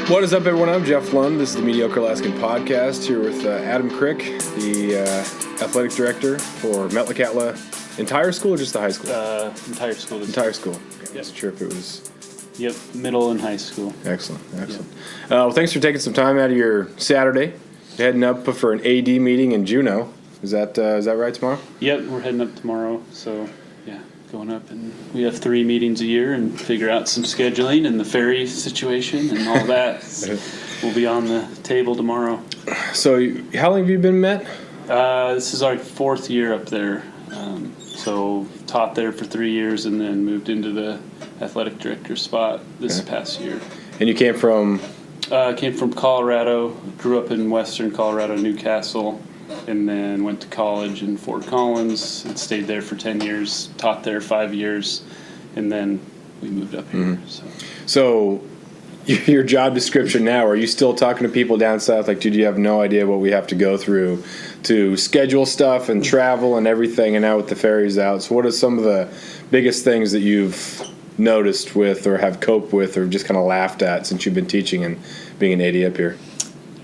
What is up, everyone? I'm Jeff Lund. This is the Mediocre Alaskan podcast here with Adam Krick, the athletic director for Metlakatla. Entire school or just the high school? Entire school. Entire school. Okay, Yep. I wasn't sure if it was... Yep, middle and high school. Excellent. Well, thanks for taking some time out of your Saturday. You're heading up for an AD meeting in Juneau. Is that right, tomorrow? Yep, we're heading up tomorrow. So, yeah, going up. And we have 3 meetings a year and figure out some scheduling and the ferry situation and all that. We'll be on the table tomorrow. So how long have you been met? This is our 4th year up there. So taught there for 3 years and then moved into the athletic director spot this past year. And you came from? Came from Colorado, grew up in western Colorado, Newcastle, and then went to college in Fort Collins and stayed there for 10 years, taught there 5 years, and then we moved up here. Mm-hmm. So your job description now, are you still talking to people down south? Like, dude, you have no idea what we have to go through to schedule stuff and travel and everything, and now with the ferries out. So what are some of the biggest things that you've noticed with or have coped with or just kind of laughed at since you've been teaching and being an AD up here?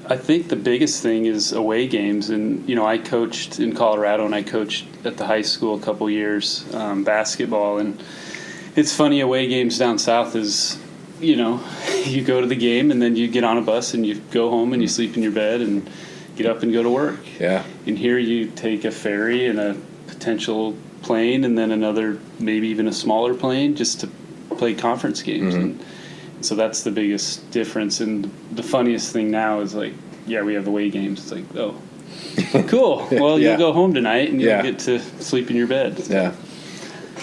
I think the biggest thing is away games. And, you know, I coached in Colorado and I coached at the high school a couple years, basketball. And it's funny, away games down south is, you know, you go to the game and then you get on a bus and you go home and you sleep in your bed and get up and go to work. Yeah. And here you take a ferry and a potential plane and then another, maybe even a smaller plane just to play conference games. And so that's the biggest difference. And the funniest thing now is like, yeah, we have away games. It's like, oh, cool. Well, you'll go home tonight and you'll get to sleep in your bed. Yeah.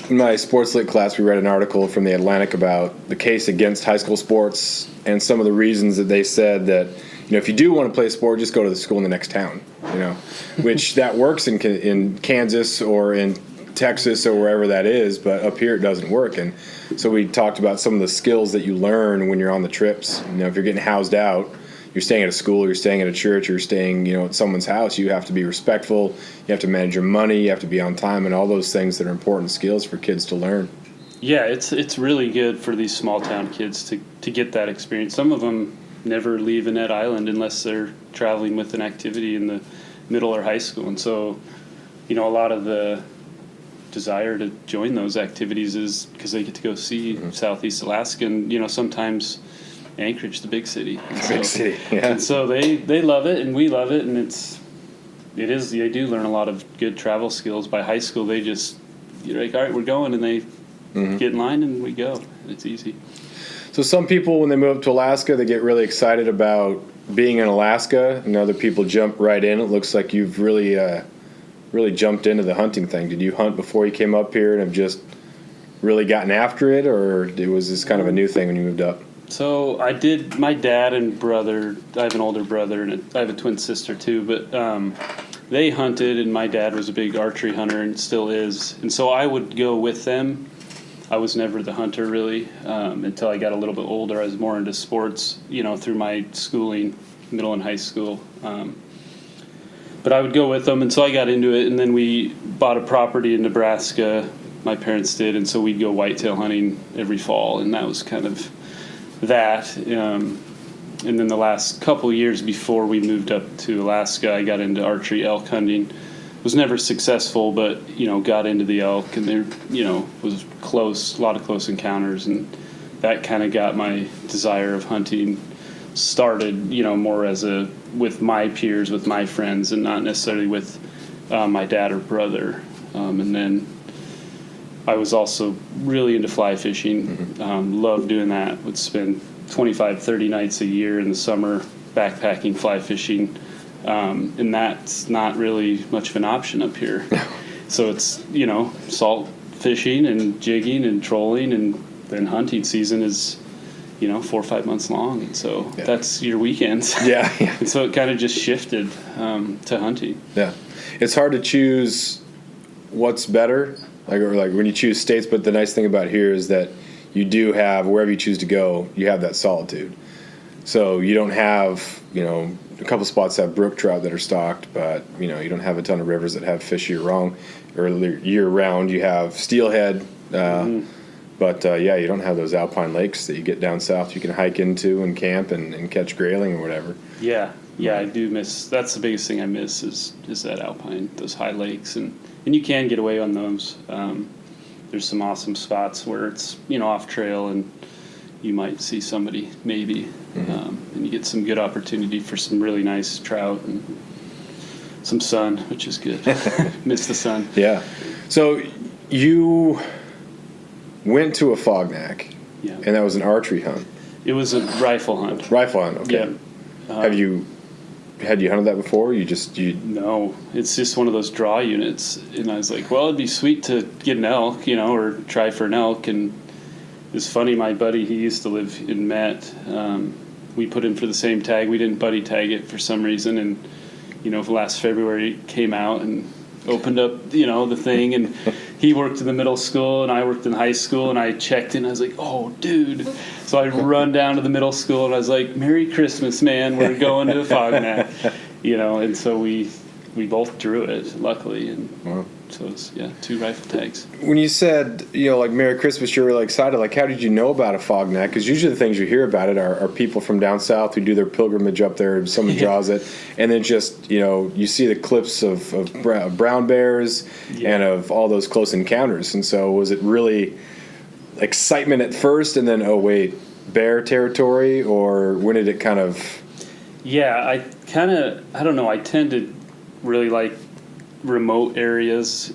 In my sports lit class, we read an article from the Atlantic about the case against high school sports and some of the reasons that they said that, you know, if you do want to play a sport, just go to the school in the next town, you know, which that works in Kansas or in Texas or wherever that is, but up here it doesn't work. And so we talked about some of the skills that you learn when you're on the trips. You know, if you're getting housed out, you're staying at a school, you're staying at a church, you're staying, you know, at someone's house, you have to be respectful, you have to manage your money, you have to be on time, and all those things that are important skills for kids to learn. Yeah, it's really good for these small town kids to get that experience. Some of them never leave a net island unless they're traveling with an activity in the middle or high school. And so, you know, a lot of the desire to join those activities is because they get to go see Southeast Alaska, and, you know, sometimes Anchorage, the big city. And so they love it and we love it, and they do learn a lot of good travel skills. By high school, they just, you're like, all right, we're going, and they get in line and we go. It's easy. So some people, when they move up to Alaska, they get really excited about being in Alaska, and other people jump right in. It looks like you've really jumped into the hunting thing. Did you hunt before you came up here and have just really gotten after it, or was this kind of a new thing when you moved up? So I did. My dad and brother, I have an older brother and I have a twin sister too, but they hunted, and my dad was a big archery hunter and still is. And so I would go with them. I was never the hunter really until I got a little bit older. I was more into sports, you know, through my schooling, middle and high school. But I would go with them, and so I got into it. And then we bought a property in Nebraska, my parents did, and so we'd go whitetail hunting every fall, and that was kind of that. And then the last couple years before we moved up to Alaska, I got into archery elk hunting. Was never successful, but, you know, got into the elk, and there, you know, was close, a lot of close encounters, and that kind of got my desire of hunting started, you know, more as with my peers, with my friends, and not necessarily with my dad or brother. And then I was also really into fly fishing. Loved doing that. Would spend 25, 30 nights a year in the summer backpacking, fly fishing. And that's not really much of an option up here. So it's, you know, salt fishing and jigging and trolling, and then hunting season is, you know, 4 or 5 months long. And so that's your weekends. Yeah. And so it kind of just shifted to hunting. Yeah. It's hard to choose what's better, like when you choose states, but the nice thing about here is that you do have, wherever you choose to go, you have that solitude. So you don't have, you know, a couple spots have brook trout that are stocked, but, you know, you don't have a ton of rivers that have fish year round. You have steelhead, But yeah, you don't have those alpine lakes that you get down south. You can hike into and camp and catch grayling or whatever. Yeah, I do miss. That's the biggest thing I miss is that alpine, those high lakes, and you can get away on those. There's some awesome spots where it's off trail and you might see somebody maybe, and you get some good opportunity for some really nice trout and some sun, which is good. Miss the sun. Yeah. So you went to Afognak, and that was an archery hunt. It was a rifle hunt. Rifle hunt, okay. Yeah. Had you hunted that before? No, it's just one of those draw units, and I was like, well, it'd be sweet to get an elk, or try for an elk. And it's funny, my buddy, he used to live in Met. We put in for the same tag. We didn't buddy tag it for some reason, and last February it came out and opened up, the thing, and he worked in the middle school and I worked in high school, and I checked in. I was like, oh, dude. So I run down to the middle school and I was like, Merry Christmas, man. We're going to Afognak, and so we both drew it, luckily. And wow. So it's, 2 rifle tags. When you said, like Merry Christmas, you're really excited. Like, how did you know about Afognak? Because usually the things you hear about it are people from down south who do their pilgrimage up there. Someone draws it, and then just you see the clips of brown bears and of all those close encounters. And so, was it really excitement at first, and then bear territory, or when did it kind of? Yeah, I don't know. I tend to really like remote areas,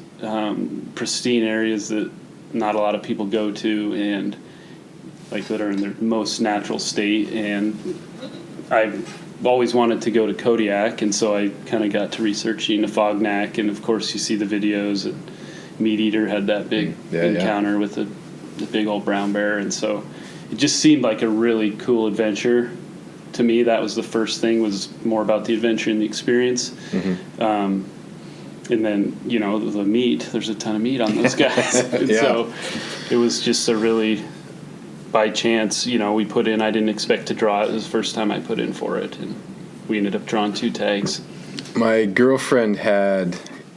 pristine areas that not a lot of people go to, and that are in their most natural state. And I've always wanted to go to Kodiak, and so I kind of got to researching Afognak, and of course you see the videos. And Meat Eater had that big encounter with the big old brown bear, and so it just seemed like a really cool adventure. To me, that was the first thing, was more about the adventure and the experience. Mm-hmm. And then, the meat, there's a ton of meat on those guys. And so it was just a really, by chance, we put in, I didn't expect to draw it. It was the first time I put in for it. And we ended up drawing 2 tags. My girlfriend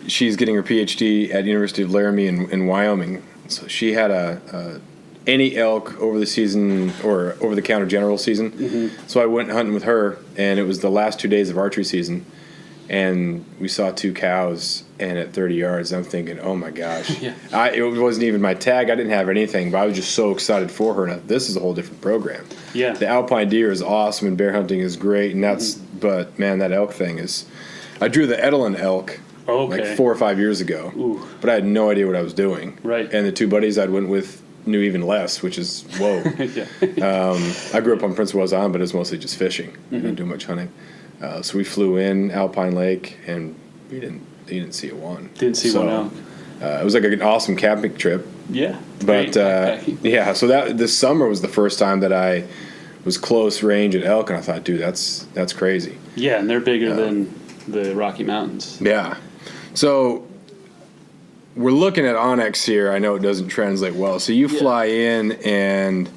she's getting her PhD at University of Laramie in Wyoming. So she had any elk over the season or over the counter general season. Mm-hmm. So I went hunting with her, and it was the last 2 days of archery season. And we saw 2 cows, and at 30 yards, I'm thinking, oh my gosh. It wasn't even my tag. I didn't have anything, but I was just so excited for her. And this is a whole different program. Yeah. The alpine deer is awesome, and bear hunting is great. And but man, that elk thing is. I drew the Edelin elk like 4 or 5 years ago, but I had no idea what I was doing. Right. And the 2 buddies I went with knew even less, which is whoa. I grew up on Prince Rose Island, but it was mostly just fishing. I didn't do much hunting. So we flew in Alpine Lake, and you didn't see one. Didn't see one elk. It was like an awesome camping trip. Yeah. But so this summer was the first time that I was close range at elk, and I thought, dude, that's crazy. Yeah, and they're bigger than the Rocky Mountains. Yeah. So we're looking at Onyx here. I know it doesn't translate well. So you fly in, and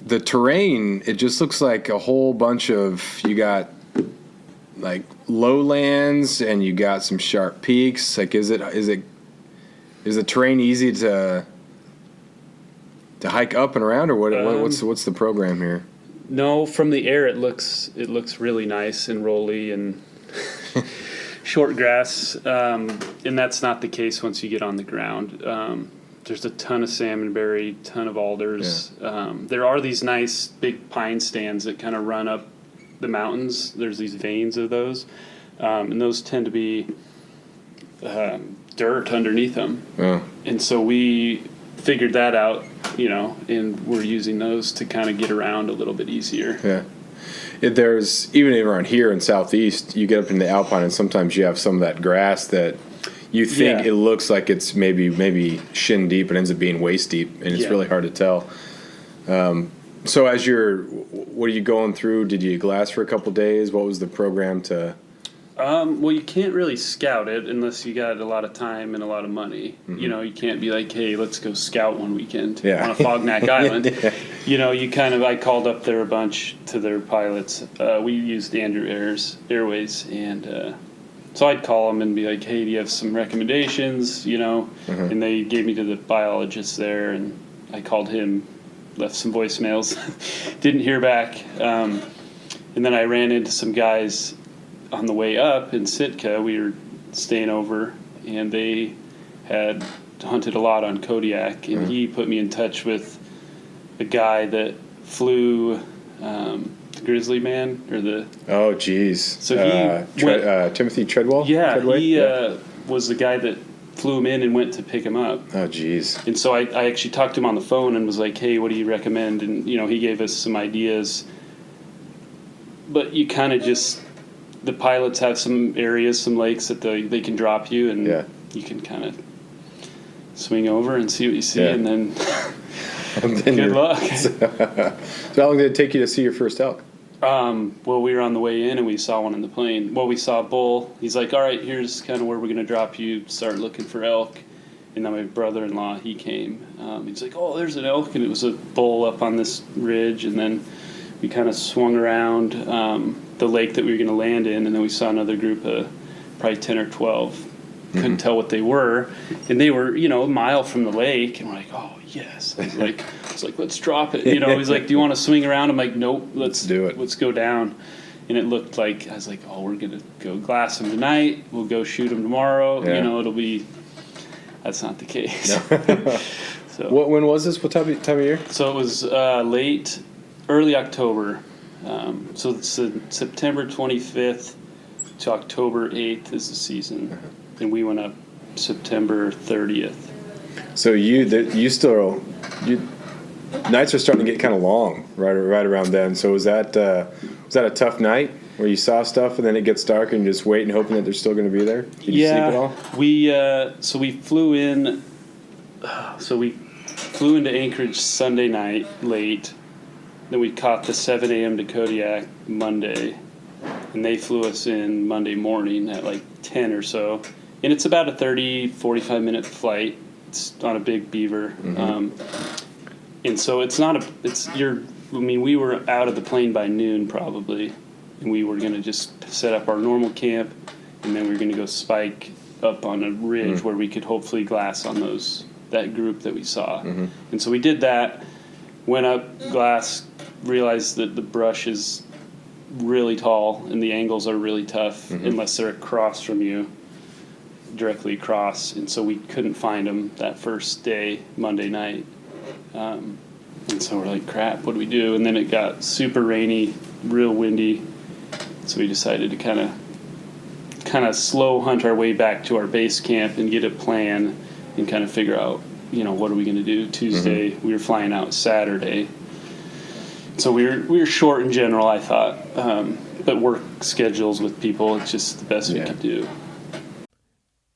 the terrain, it just looks like a whole bunch of, you got like lowlands, and you got some sharp peaks. Like, is the terrain easy to hike up and around, or what's the program here? No, from the air it looks really nice and rolly and short grass, and that's not the case once you get on the ground. There's a ton of salmonberry, ton of alders. Yeah. There are these nice big pine stands that kind of run up the mountains. There's these veins of those, and those tend to be dirt underneath them. Yeah. And so we figured that out, and we're using those to kind of get around a little bit easier. Yeah. There's, even around here in Southeast, you get up in the Alpine, and sometimes you have some of that grass that you think it looks like it's maybe shin deep, but ends up being waist deep, and it's really hard to tell. So what are you going through? Did you glass for a couple days? What was the program to? Well, you can't really scout it unless you got a lot of time and a lot of money. Mm-hmm. You can't be like, hey, let's go scout one weekend on Afognak Island. I called up there a bunch to their pilots. We used Andrew Airways, and so I'd call them and be like, hey, do you have some recommendations? Mm-hmm. And they gave me to the biologist there, and I called him, left some voicemails, didn't hear back. And then I ran into some guys on the way up in Sitka. We were staying over, and they had hunted a lot on Kodiak, and he put me in touch with a guy that flew the Grizzly Man, or the... Oh, geez. So he Timothy Treadwell? Yeah, Treadway? he was the guy that flew him in and went to pick him up. Oh, geez. And so I actually talked to him on the phone and was like, hey, what do you recommend? And, he gave us some ideas. But you kind of just... The pilots have some areas, some lakes that they can drop you, and you can kind of swing over and see what you see, and then, good luck. So how long did it take you to see your first elk? Well, we were on the way in, and we saw one in the plane. Well, we saw a bull. He's like, all right, here's kind of where we're going to drop you, start looking for elk. And then my brother-in-law, he came. He's like, oh, there's an elk, and it was a bull up on this ridge. And then we kind of swung around the lake that we were going to land in, and then we saw another group of probably 10 or 12. Couldn't tell what they were. And they were, a mile from the lake, and we're like, oh, yes. I was like, let's drop it. He's like, do you want to swing around? I'm like, nope, let's do it. Let's go down. And it looked like, I was like, oh, we're going to go glass them tonight. We'll go shoot them tomorrow. Yeah. It'll be, that's not the case. No. So, when was this? What time of year? So it was early October. So it's September 25th to October 8th is the season. And we went up September 30th. So nights are starting to get kind of long right around then. So was that a tough night where you saw stuff and then it gets dark and you just wait and hoping that they're still going to be there? Did you sleep at all? We flew in. So we flew into Anchorage Sunday night late. Then we caught the 7 a.m. to Kodiak Monday, and they flew us in Monday morning at like 10 or so. And it's about a 30, 45-minute flight. It's on a big beaver. And so we were out of the plane by noon probably, and we were going to just set up our normal camp, and then we were going to go spike up on a ridge where we could hopefully glass on that group that we saw. And so we did that, went up, glass, realized that the brush is really tall and the angles are really tough unless they're across from you, directly across. And so we couldn't find them that first day, Monday night. And so we're like, crap, what do we do? And then it got super rainy, real windy. So we decided to kind of slow hunt our way back to our base camp and get a plan and kind of figure out, what are we going to do Tuesday? We were flying out Saturday. So we were short in general, I thought. But work schedules with people, it's just the best we could do.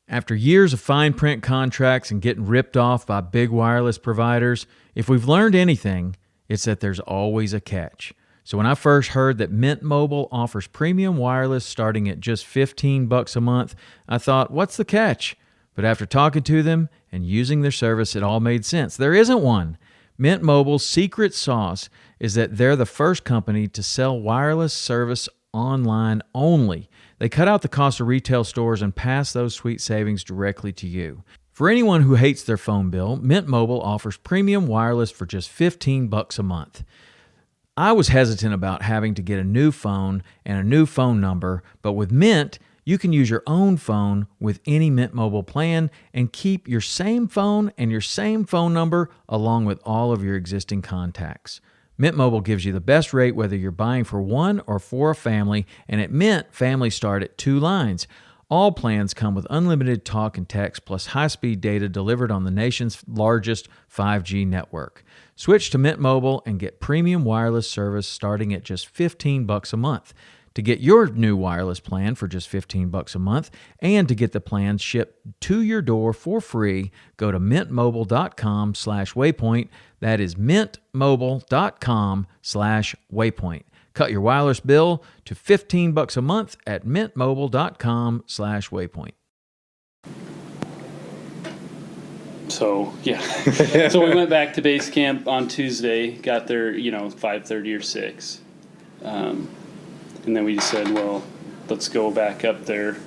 After years of fine print contracts and getting ripped off by big wireless providers, if we've learned anything, it's that there's always a catch. So when I first heard that Mint Mobile offers premium wireless starting at just $15 a month, I thought, what's the catch? But after talking to them and using their service, it all made sense. There isn't one. Mint Mobile's secret sauce is that they're the first company to sell wireless service online only. They cut out the cost of retail stores and pass those sweet savings directly to you. For anyone who hates their phone bill, Mint Mobile offers premium wireless for just $15 a month. I was hesitant about having to get a new phone and a new phone number, but with Mint, you can use your own phone with any Mint Mobile plan and keep your same phone and your same phone number along with all of your existing contacts. Mint Mobile gives you the best rate whether you're buying for one or for a family, and at Mint, families start at 2 lines. All plans come with unlimited talk and text plus high-speed data delivered on the nation's largest 5G network. Switch to Mint Mobile and get premium wireless service starting at just $15 a month. To get your new wireless plan for just $15 a month and to get the plan shipped to your door for free, go to mintmobile.com/waypoint. That is mintmobile.com/waypoint. Cut your wireless bill to $15 a month at mintmobile.com/waypoint. So, so we went back to base camp on Tuesday, got there, 5:30 or 6. And then we just said, well, let's go back up there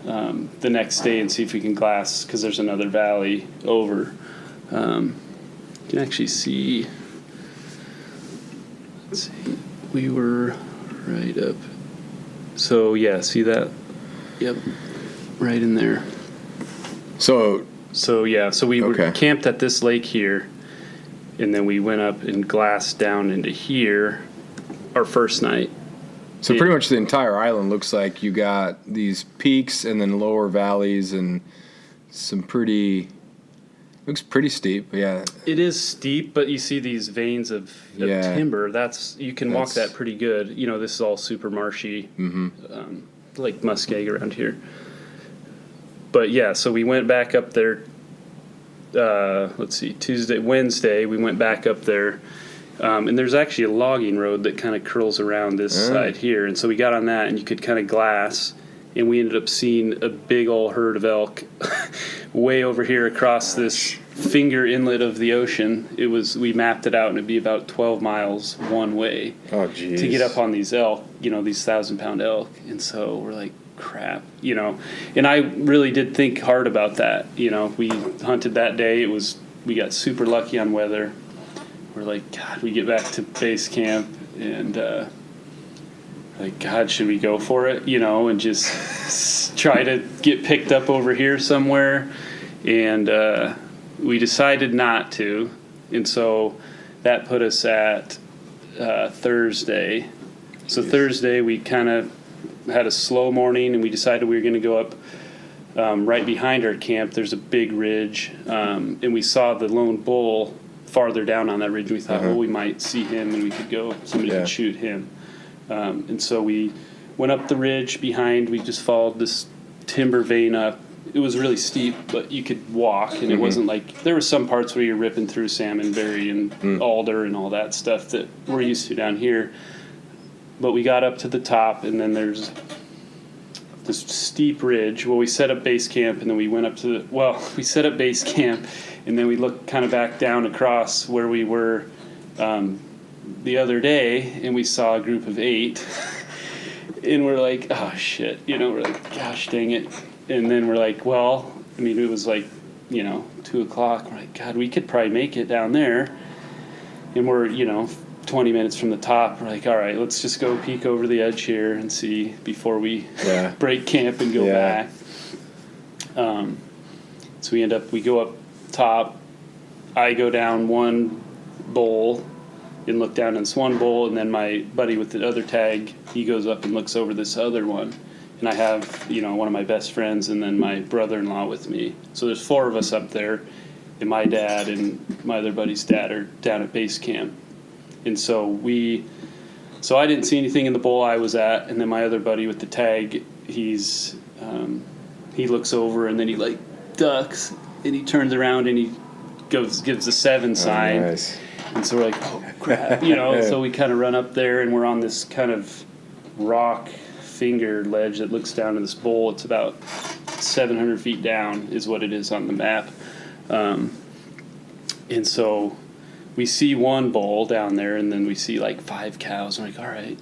the next day and see if we can glass, because there's another valley over. You can actually see. Let's see. We were right up. So yeah, see that? Yep, right in there. So yeah, so we Okay. were camped at this lake here, and then we went up and glassed down into here our first night. So pretty much the entire island looks like you got these peaks and then lower valleys and some looks pretty steep. Yeah. It is steep, but you see these veins of Yeah. timber. You can walk That's- that pretty good. You know, this is all super marshy, like muskeg around here. But yeah, so we went back up there. Let's see, Wednesday, we went back up there. And there's actually a logging road that kind of curls around this side here. And so we got on that, and you could kind of glass. And we ended up seeing a big old herd of elk way over here across this finger inlet of the ocean. We mapped it out, and it'd be about 12 miles one way Oh, geez. to get up on these elk, these 1,000-pound elk. And so we're like, crap, And I really did think hard about that. We hunted that day. We got super lucky on weather. We're like, God, we get back to base camp, and like, God, should we go for it? And just try to get picked up over here somewhere. And we decided not to. And so that put us at Thursday. So Thursday we kind of had a slow morning, and we decided we were going to go up right behind our camp. There's a big ridge, and we saw the lone bull farther down on that ridge. We thought, we might see him, and we could go. Somebody could shoot him. And so we went up the ridge behind. We just followed this timber vein up. It was really steep, but you could walk, and it wasn't like there were some parts where you're ripping through salmonberry and alder and all that stuff that we're used to down here. But we got up to the top, and then there's this steep ridge. Well, we set up base camp, and then we went up to we set up base camp, and then we looked kind of back down across where we were the other day, and we saw a group of 8. And we're like, oh, shit. We're like, gosh, dang it. And then we're like, it was like, 2 o'clock. We're like, God, we could probably make it down there. And we're, 20 minutes from the top. We're like, all right, let's just go peek over the edge here and see before we break camp and go back. So we go up top. I go down one bowl and look down in this one bowl, and then my buddy with the other tag, he goes up and looks over this other one. And I have, one of my best friends and then my brother-in-law with me. So there's 4 of us up there, and my dad and my other buddy's dad are down at base camp. And so I didn't see anything in the bowl I was at, and then my other buddy with the tag, he looks over, and then he like ducks, and he turns around and he gives the 7 sign. Nice. And so we're like, oh crap, so we kind of run up there, and we're on this kind of rock finger ledge that looks down to this bowl. It's about 700 feet down is what it is on the map. And so we see one bull down there, and then we see like 5 cows. I'm like, all right.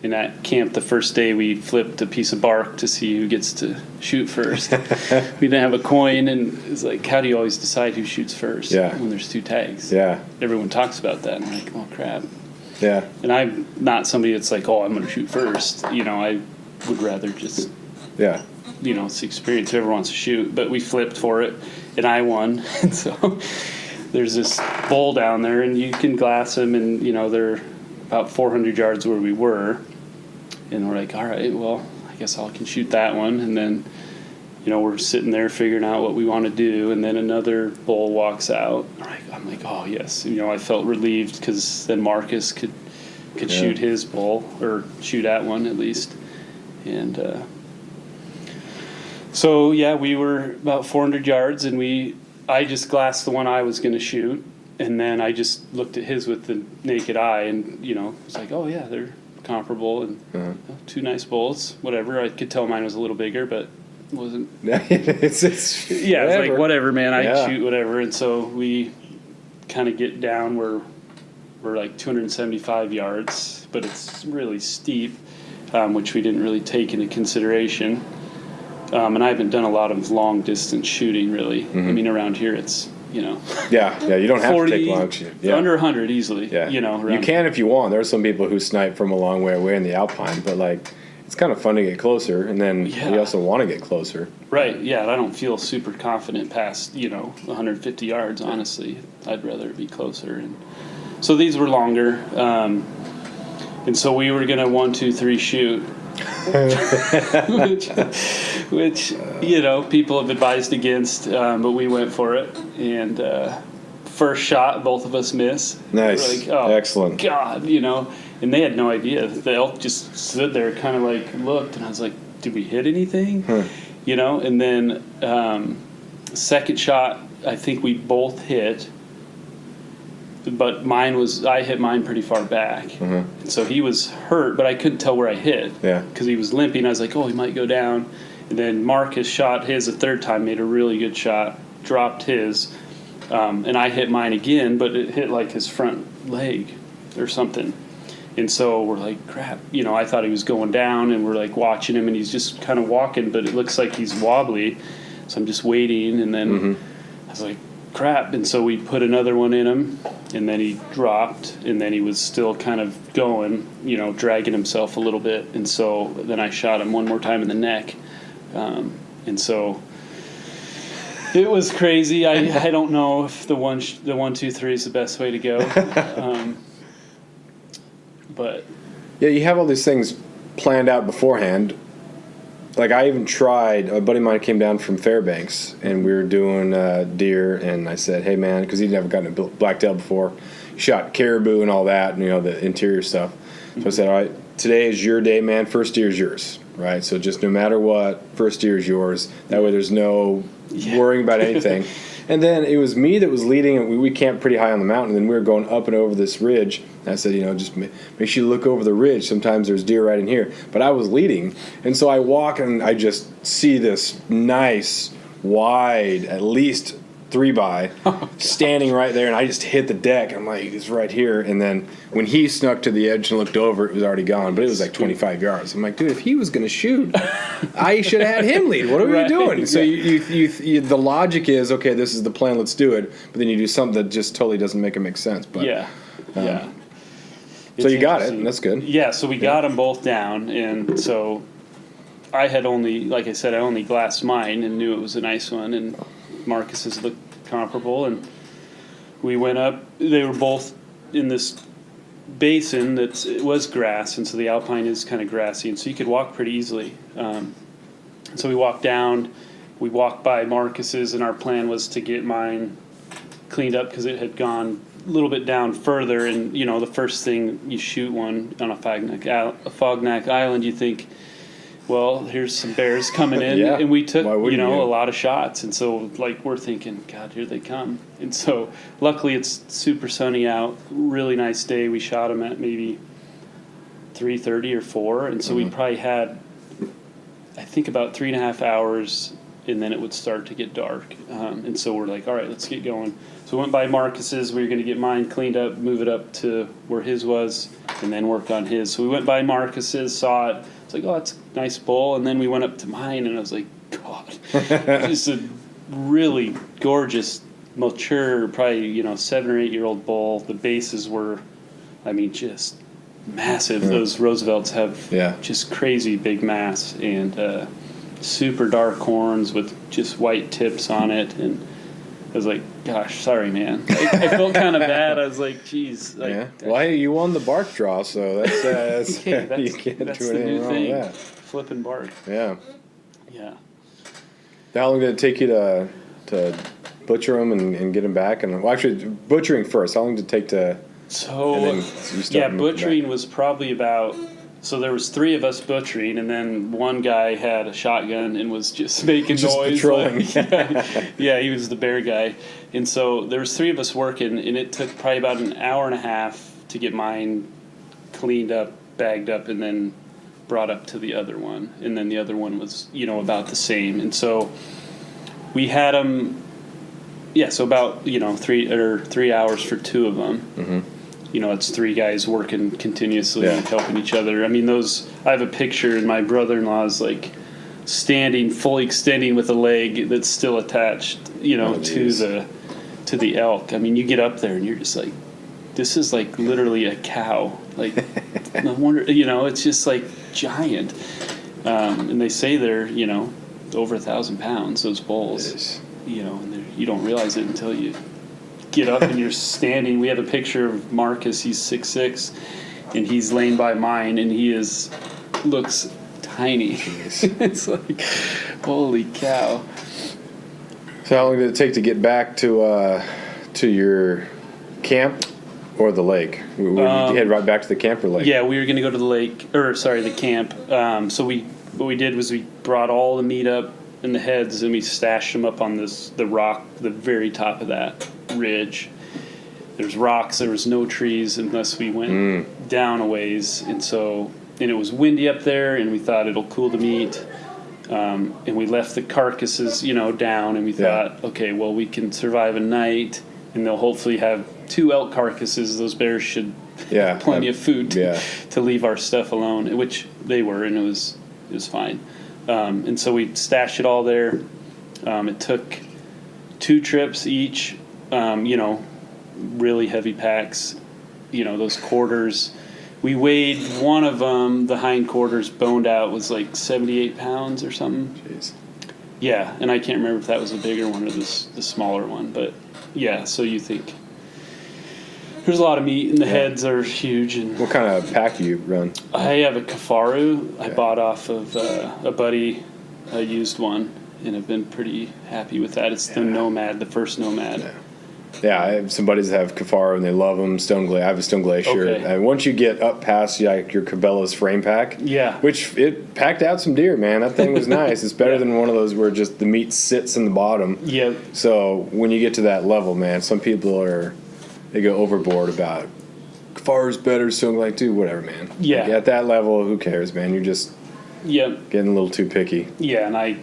In that camp, the first day, we flipped a piece of bark to see who gets to shoot first. We didn't have a coin, and it's like, how do you always decide who shoots first when there's 2 tags? Yeah. Everyone talks about that, and I'm like, oh, crap. Yeah. And I'm not somebody that's like, oh, I'm going to shoot first. I would rather just, it's experience. Whoever wants to shoot. But we flipped for it, and I won. And so there's this bull down there, and you can glass them, and, they're about 400 yards where we were. And we're like, all right, well, I guess I can shoot that one. And then, we're sitting there figuring out what we want to do. And then another bull walks out. I'm like, oh, yes. I felt relieved because then Marcus could shoot his bull, or shoot at one at least. And we were about 400 yards, and I just glassed the one I was going to shoot. And then I just looked at his with the naked eye, and, it's like, oh, yeah, they're comparable, and 2 nice bulls, whatever. I could tell mine was a little bigger, but it wasn't. it's yeah, it's like, whatever, man, I can shoot whatever. And so we kind of get down where we're like 275 yards, but it's really steep, which we didn't really take into consideration. And I haven't done a lot of long distance shooting, really. I mean, around here it's Yeah, you don't have to take long shoot. Yeah. Under 100 easily. Yeah. Around. You can if you want. There are some people who snipe from a long way away in the alpine, but like it's kind of fun to get closer, and then you also want to get closer. Right, yeah, I don't feel super confident past, 150 yards, honestly. I'd rather be closer. And so these were longer. And so we were going to 1, 2, 3 shoot. which people have advised against, but we went for it. And first shot, both of us miss. Nice. We're like, oh, excellent. God, and they had no idea. The elk just stood there, kind of like looked, and I was like, did we hit anything? And then second shot, I think we both hit. But I hit mine pretty far back. Mm-hmm. So he was hurt, but I couldn't tell where I hit. Yeah. Because he was limping. I was like, oh, he might go down. And then Marcus shot his a third time, made a really good shot, dropped his. And I hit mine again, but it hit like his front leg or something. And so we're like, crap. I thought he was going down, and we're like watching him, and he's just kind of walking, but it looks like he's wobbly. So I'm just waiting, and then I was like, crap. And so we put another one in him, and then he dropped, and then he was still kind of going, dragging himself a little bit. And so then I shot him one more time in the neck. And so it was crazy. I don't know if the 1, 2, 3 is the best way to go. But yeah, you have all these things planned out beforehand. Like I even tried, a buddy of mine came down from Fairbanks, and we were doing deer, and I said, hey man, because he'd never gotten a blacktail before, shot caribou and all that, and the interior stuff. So I said, all right, today is your day, man, first deer is yours, right? So just no matter what, first deer is yours. That way there's no worrying about anything. And then it was me that was leading, and we camped pretty high on the mountain, and we were going up and over this ridge. And I said, just make sure you look over the ridge. Sometimes there's deer right in here. But I was leading, and so I walk, and I just see this nice, wide, at least 3x standing right there, and I just hit the deck. I'm like, it's right here. And then when he snuck to the edge and looked over, it was already gone, but it was like 25 yards. I'm like, dude, if he was going to shoot, I should have had him lead. What are we doing? So you the logic is, okay, this is the plan, let's do it. But then you do something that just totally doesn't make sense. But so you got it, and that's good. Yeah, so we got them both down, and so I had only, like I said, I only glassed mine and knew it was a nice one, and Marcus's looked comparable, and we went up. They were both in this basin it was grass, and so the alpine is kind of grassy, and so you could walk pretty easily. So we walked down. We walked by Marcus's, and our plan was to get mine cleaned up because it had gone a little bit down further. And the first thing you shoot one on Afognak Island, you think, well, here's some bears coming in. And we took, a lot of shots. And so, we're thinking, God, here they come. And so, luckily, it's super sunny out. Really nice day. We shot them at maybe 3:30 or 4. And so we probably had, I think, about 3.5 hours, and then it would start to get dark. And so we're like, all right, let's get going. So we went by Marcus's. We were going to get mine cleaned up, move it up to where his was, and then work on his. So we went by Marcus's, saw it. It's like, oh, it's a nice bull. And then we went up to mine, and I was like, God, just a really gorgeous, mature, probably 7 or 8 year old bull. The bases were, just massive. Those Roosevelts have just crazy big mass, and super dark horns with just white tips on it. And I was like, gosh, sorry, man. I felt kind of bad. I was like, geez. Well, hey, you won the bark draw, so that's okay, you can't that's do the anything new wrong thing. with that. Flipping bark. Yeah. Yeah. How long did it take you to butcher them and get them back? And actually, butchering first. How long did it take to? Butchering was probably about. So there was 3 of us butchering, and then one guy had a shotgun and was just making noise. Patrolling. He was the bear guy. And so there was 3 of us working, and it took probably about an hour and a half to get mine cleaned up, bagged up, and then brought up to the other one. And then the other one was, about the same. And so we had them, so about, 3 hours for 2 of them. Mm-hmm. It's 3 guys working continuously, helping each other. I have a picture, and my brother-in-law is standing, fully extending with a leg that's still attached, to to the elk. I mean, you get up there and you're just like, this is like literally a cow. Like, no wonder, it's just like giant. And they say they're, over 1,000 pounds, those bulls. And you don't realize it until you get up and you're standing. We have a picture of Marcus. He's 6'6", and he's laying by mine, and he looks tiny. It's like, holy cow. So how long did it take to get back to your camp or the lake? Did you head right back to the camp or lake? Yeah, we were going to go to the camp. So what we did was we brought all the meat up and the heads, and we stashed them up on the rock, the very top of that ridge. There's rocks. There was no trees unless we went down a ways, and it was windy up there, and we thought it'll cool the meat. And we left the carcasses, down, and we thought, okay, well, we can survive a night, and they'll hopefully have 2 elk carcasses. Those bears should have plenty of food to leave our stuff alone, which they were, and it was fine. And so we stashed it all there. It took 2 trips each, really heavy packs, those quarters. We weighed one of them, the hind quarters boned out, was like 78 pounds or something. Jeez. Yeah, and I can't remember if that was a bigger one or the smaller one, but yeah, so you think there's a lot of meat, and the heads are huge. And what kind of pack do you run? I have a Kafaru. I bought off of a buddy, a used one, and I've been pretty happy with that. It's the Nomad, the first Nomad. Yeah, I have some buddies that have Kafaru, and they love them. I have a Stone Glacier. Okay. And once you get up past your Cabela's frame pack, which it packed out some deer, man. That thing was nice. It's better than one of those where just the meat sits in the bottom. Yep. So when you get to that level, man, some people they go overboard about Kafaru's better, Stone Glacier too, whatever, man. Yeah. Like, at that level, who cares, man? You're just getting a little too picky. Yeah, and I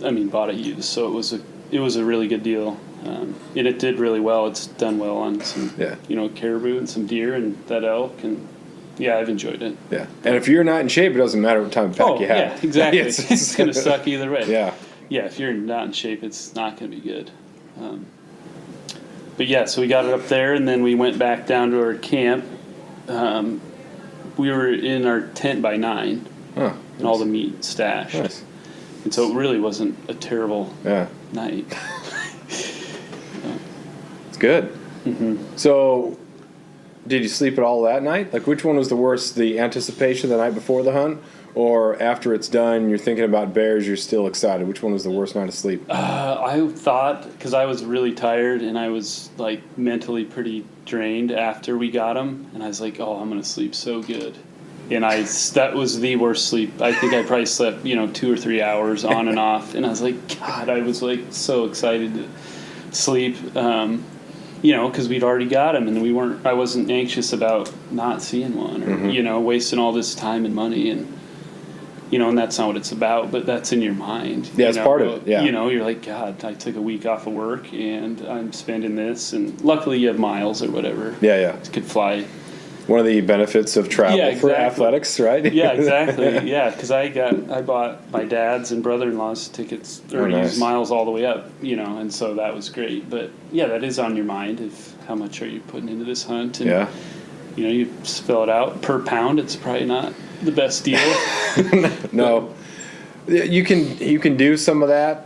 bought it used, so it was a really good deal. And it did really well. It's done well on some, caribou and some deer and that elk, and I've enjoyed it. Yeah, and if you're not in shape, it doesn't matter what type of pack you have. Yeah, exactly. It's going to suck either way. Yeah. Yeah, if you're not in shape, it's not going to be good. But so we got it up there, and then we went back down to our camp. We were in our tent by 9, and all the meat stashed. Nice. And so it really wasn't a terrible night. It's good. Mm-hmm. So, did you sleep at all that night? Like, which one was the worst, the anticipation the night before the hunt, or after it's done, you're thinking about bears, you're still excited? Which one was the worst night of sleep? I thought, because I was really tired and I was like mentally pretty drained after we got them, and I was like, oh, I'm going to sleep so good. And that was the worst sleep. I think I probably slept, 2 or 3 hours on and off, and I was like, God, I was like so excited to sleep. Because we'd already got him, and I wasn't anxious about not seeing one or, wasting all this time and money, and, and that's not what it's about, but that's in your mind. Yeah, it's part of it, yeah. You're like, God, I took a week off of work, and I'm spending this, and luckily you have miles or whatever. Yeah. You could fly. One of the benefits of travel for athletics, right? Yeah, exactly. Yeah, because I bought my dad's and brother-in-law's tickets, or used miles all the way up, and so that was great. But that is on your mind of how much are you putting into this hunt, and you spell it out per pound. It's probably not the best deal. No, you can do some of that.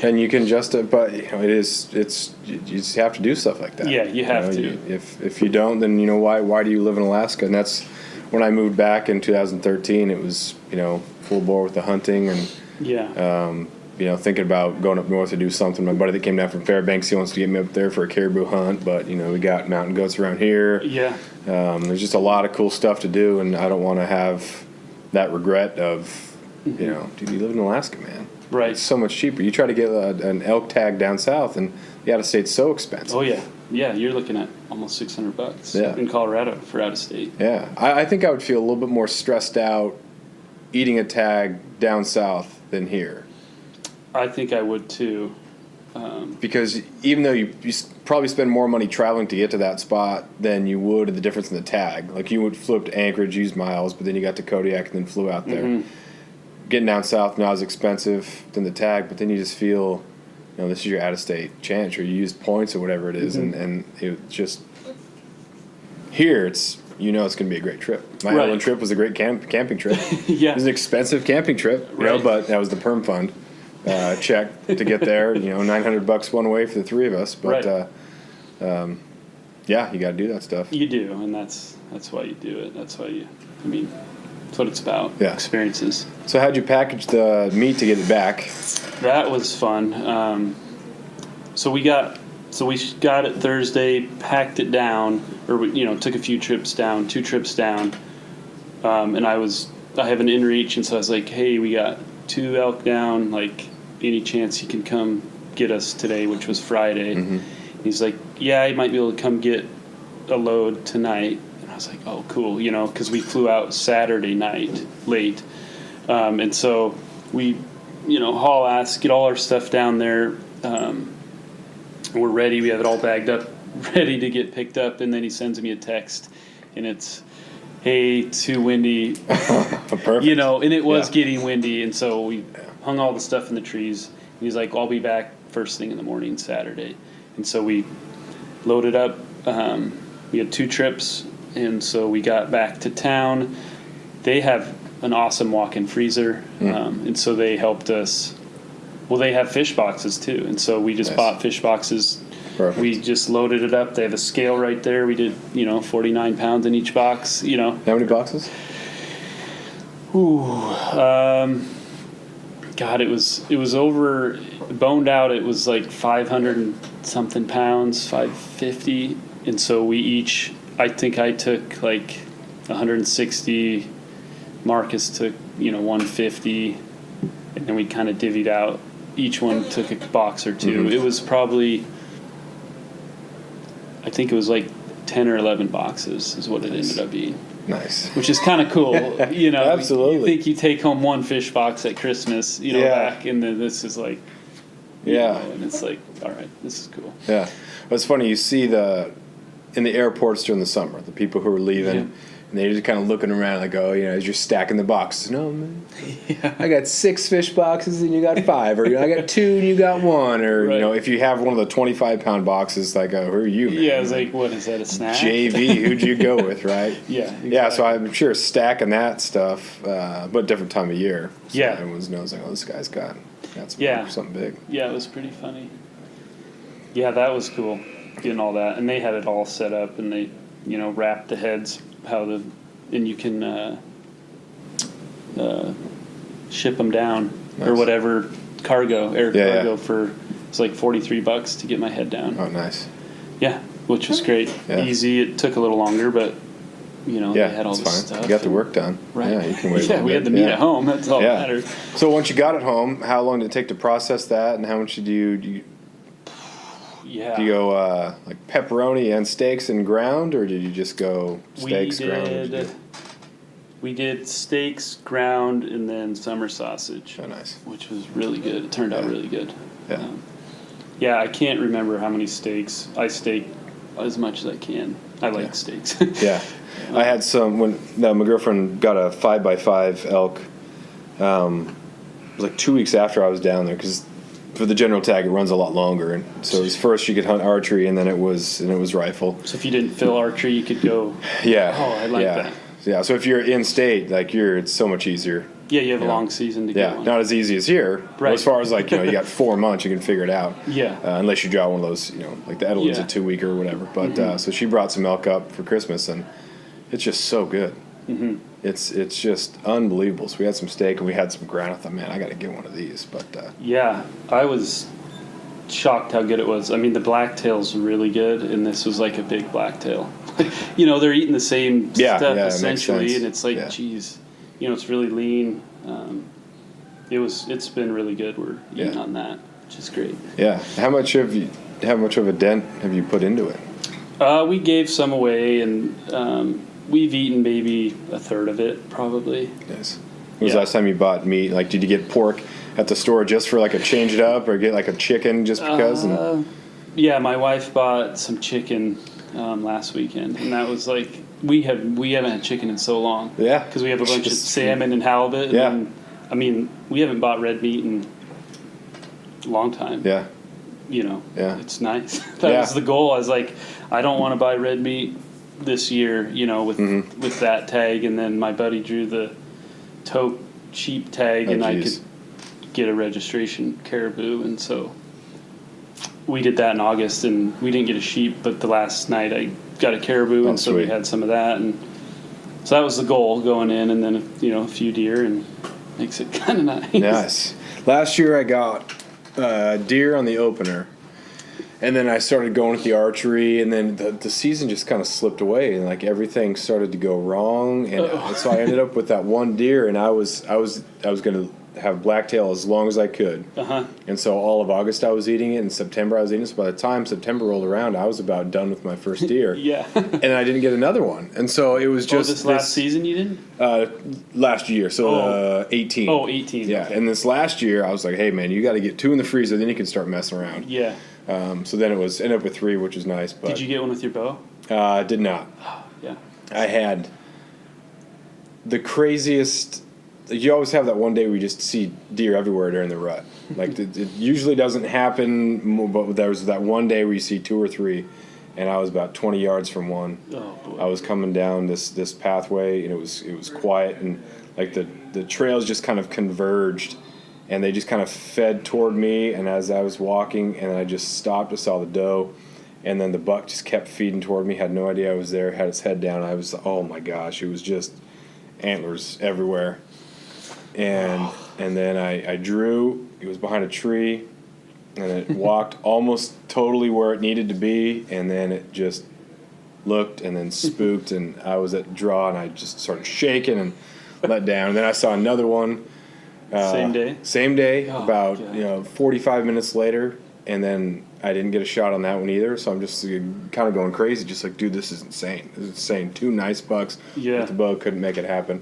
And you can but you just have to do stuff like that. Yeah, you have to. If you don't, then why do you live in Alaska? And that's when I moved back in 2013. It was full bore with the hunting and thinking about going up north to do something. My buddy that came down from Fairbanks, he wants to get me up there for a caribou hunt, but we got mountain goats around here. Yeah. There's just a lot of cool stuff to do, and I don't want to have that regret of dude, you live in Alaska, man. Right. It's so much cheaper. You try to get an elk tag down south, and the out-of-state's so expensive. Oh, yeah. Yeah, you're looking at almost $600 in Colorado for out-of-state. Yeah. I think I would feel a little bit more stressed out eating a tag down south than here. I think I would, too. Because even though you probably spend more money traveling to get to that spot than you would the difference in the tag. Like, you would flew up to Anchorage, use miles, but then you got to Kodiak and then flew out there. Mm-hmm. Getting down south not as expensive than the tag, but then you just feel this is your out-of-state chance, or you used points or whatever it is, and it just here it's it's going to be a great trip. My Ireland trip was a great camping trip. Yeah. It was an expensive camping trip, but that was the perm fund check to get there. $900 one way for the three of us, but yeah, you got to do that stuff. You do, and that's why you do it. That's why that's what it's about. Yeah. Experiences. So how'd you package the meat to get it back? That was fun. So we got it Thursday, packed it down, or took a few trips down, 2 trips down, and I have an inReach, and so I was like, hey, we got 2 elk down, like any chance you can come get us today, which was Friday. Mm-hmm. He's like, yeah, you might be able to come get a load tonight. And I was like, oh, cool, because we flew out Saturday night late, and so we haul ass, get all our stuff down there. We're ready. We have it all bagged up, ready to get picked up. And then he sends me a text, and it's, hey, too windy. Perfect. And it was getting windy. And so we hung all the stuff in the trees. And he's like, I'll be back first thing in the morning Saturday. And so we loaded up. We had 2 trips. And so we got back to town. They have an awesome walk-in freezer. And so they helped us. Well, they have fish boxes too, and so we just bought fish boxes. Perfect. We just loaded it up. They have a scale right there. We did, 49 pounds in each box. How many boxes? God, it was over boned out. It was like 500 and something pounds, 550, and so we each. I think I took like 160. Marcus took 150, and then we kind of divvied out. Each one took a box or 2. Mm-hmm. It was probably, I think it was like 10 or 11 boxes is what it ended up being. Nice. Which is kind of cool, Absolutely. You think you take home 1 fish box at Christmas, back, and then this is like, and it's like, all right, this is cool. Yeah. Well, it's funny, you see in the airports during the summer, the people who are leaving, and they're just kind of looking around like, as you're stacking the boxes. No, man. Yeah. I got 6 fish boxes and you got 5. Or I got 2 and you got 1. Or, if you have one of the 25-pound boxes, like, who are you, man? Yeah, it's like, what, is that a snack? JV, who'd you go with, right? Yeah. Exactly. Yeah, so I'm sure stacking that stuff, but different time of year. So everyone knows, like, this guy's got something big. Yeah, it was pretty funny. Yeah, that was cool, getting all that. And they had it all set up, and they, wrapped the heads. And you can ship them down or whatever cargo for it's like $43 to get my head down. Oh, nice. Yeah, which was great. Yeah. Easy. It took a little longer, but they had all this stuff. You got the work done. Right. Yeah, you can wait. We had the meat at home. That's all that mattered. So once you got it home, how long did it take to process that, and how much did you? Yeah. Do you go like pepperoni and steaks and ground, or did you just go steaks, ground? We did steaks, ground, and then summer sausage. Oh, nice. Which was really good. It turned out really good. Yeah. I can't remember how many steaks. I steak as much as I can. I like steaks. Yeah. I had some when my girlfriend got a 5x5 elk. It was like 2 weeks after I was down there because for the general tag, it runs a lot longer, and so it was first you could hunt archery, and then it was rifle. So if you didn't fill archery, you could go. Yeah. Oh, I like that. Yeah. So if you're in state, like it's so much easier. Yeah, you have a long season to get one. Not as easy as here. Right. But as far as like you got 4 months, you can figure it out. Yeah. Unless you draw one of those, like the Edelman's a 2-week or whatever. But so she brought some elk up for Christmas, and it's just so good. Mm-hmm. It's just unbelievable. So we had some steak and we had some ground. I thought, man, I got to get one of these. But I was shocked how good it was. I mean, the blacktail's really good, and this was like a big blacktail. They're eating the same stuff essentially, and it's like, geez, it's really lean. It's been really good. We're eating on that, which is great. Yeah. How much of a dent have you put into it? We gave some away, and we've eaten maybe a third of it, probably. Nice. When was the last time you bought meat? Like, did you get pork at the store just for like a change it up, or get like a chicken just because? Yeah, my wife bought some chicken last weekend, and that was like we haven't had chicken in so long. Yeah, because we have a bunch of salmon and halibut. And then, we haven't bought red meat in a long time. Yeah. Yeah. it's nice. That was the goal. I was like, I don't want to buy red meat this year, with that tag. And then my buddy drew the tote sheep tag, and I could get a registration caribou. And so we did that in August, and we didn't get a sheep, but the last night I got a caribou, and so we had some of that. And so that was the goal going in, and then, a few deer, and makes it kind of nice. Nice. Last year I got deer on the opener, and then I started going with the archery, and then the season just kind of slipped away, and like everything started to go wrong, and so I ended up with that one deer, and I was going to have blacktail as long as I could. And so all of August I was eating it, and September I was eating it. So by the time September rolled around, I was about done with my first deer. And I didn't get another one. And so it was just this last season you didn't? Last year, so 18. Oh, 18. Yeah, okay. and this last year I was like, hey man, you got to get 2 in the freezer, then you can start messing around. Yeah. So then ended up with 3, which is nice. But did you get one with your bow? I did not. Yeah. I had the craziest. You always have that one day where you just see deer everywhere during the rut. Like it usually doesn't happen, but there was that one day where you see 2 or 3, and I was about 20 yards from one. Oh boy. I was coming down this pathway, and it was quiet, and like the trails just kind of converged, and they just kind of fed toward me. And as I was walking, and I just stopped, I saw the doe, and then the buck just kept feeding toward me. Had no idea I was there. Had its head down. I was, oh my gosh, it was just antlers everywhere. And then I drew. It was behind a tree, and it walked almost totally where it needed to be, and then it just looked and then spooked, and I was at draw, and I just started shaking and let down. And then I saw another one. Same day? Same day, Oh, about God. 45 minutes later, and then I didn't get a shot on that one either, so I'm just kind of going crazy, just like, dude, this is insane. This is insane. 2 nice bucks with the bow, couldn't make it happen.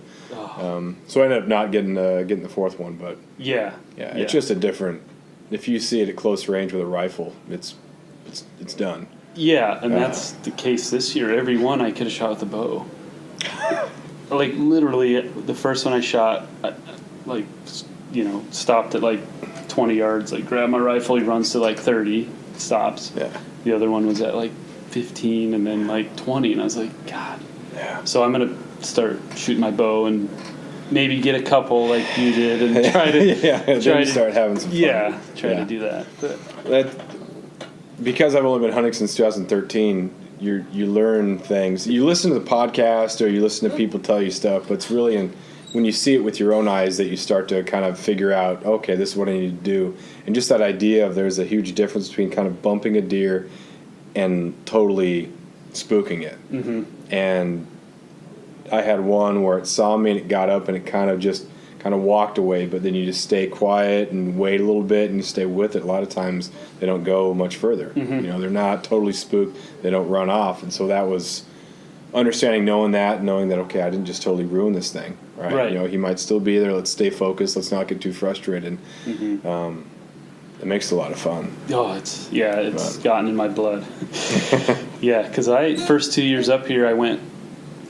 So I ended up not getting the 4th one, but Yeah. it's just a different. If you see it at close range with a rifle, it's done. Yeah, and that's the case this year. Every one I could have shot with a bow. Like literally, the first one I shot, stopped at like 20 yards. Like grabbed my rifle, he runs to like 30, stops. Yeah. The other one was at like 15, and then like 20, and I was like, God. Yeah. So I'm gonna start shooting my bow and maybe get a couple like you did, and try to start having some fun. Try to do that. But because I've only been hunting since 2013, you learn things. You listen to the podcast or you listen to people tell you stuff, but it's really when you see it with your own eyes that you start to kind of figure out, okay, this is what I need to do. And just that idea of there's a huge difference between kind of bumping a deer and totally spooking it. Mm-hmm. And I had one where it saw me and it got up and it kind of walked away, but then you just stay quiet and wait a little bit and you stay with it. A lot of times they don't go much further. Mm-hmm. They're not totally spooked. They don't run off. And so that was understanding, knowing that, okay, I didn't just totally ruin this thing. Right. He might still be there. Let's stay focused. Let's not get too frustrated. Mm-hmm. It makes it a lot of fun. Oh, it's gotten in my blood. Yeah, because first 2 years up here, I went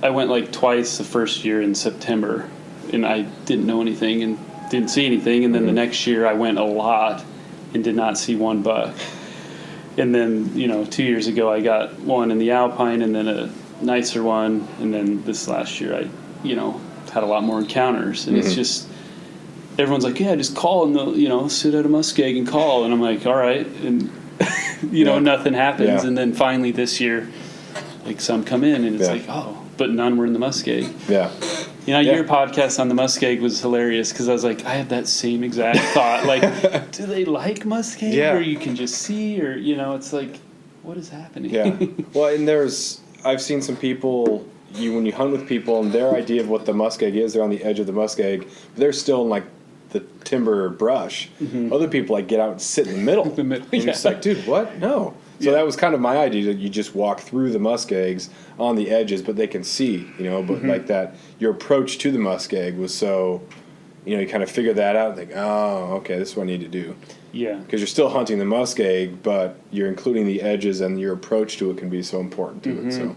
like twice the first year in September, and I didn't know anything and didn't see anything. And then the next year I went a lot and did not see one buck. And then, 2 years ago I got one in the Alpine and then a nicer one. And then this last year I, had a lot more encounters. And it's just, everyone's like, yeah, just call and sit at a muskeg and call. And I'm like, all right. And, nothing happens. Yeah. And then finally this year, like some come in and it's like, oh, but none were in the muskeg. Yeah. Your podcast on the muskeg was hilarious because I was like, I have that same exact thought. Like, do they like muskeg? Yeah. Or you can just see? Or, it's like, what is happening? Yeah. Well, and I've seen some people, when you hunt with people and their idea of what the muskeg is, they're on the edge of the muskeg, but they're still in like the timber brush. Mm-hmm. Other people like get out and sit in the middle. And you're just like, dude, what? No. So that was kind of my idea, that you just walk through the muskegs on the edges, but they can see, but like that, your approach to the muskeg was so, you kind of figure that out and think, oh, okay, this is what I need to do. Yeah. Because you're still hunting the muskeg, but you're including the edges, and your approach to it can be so important to it. So,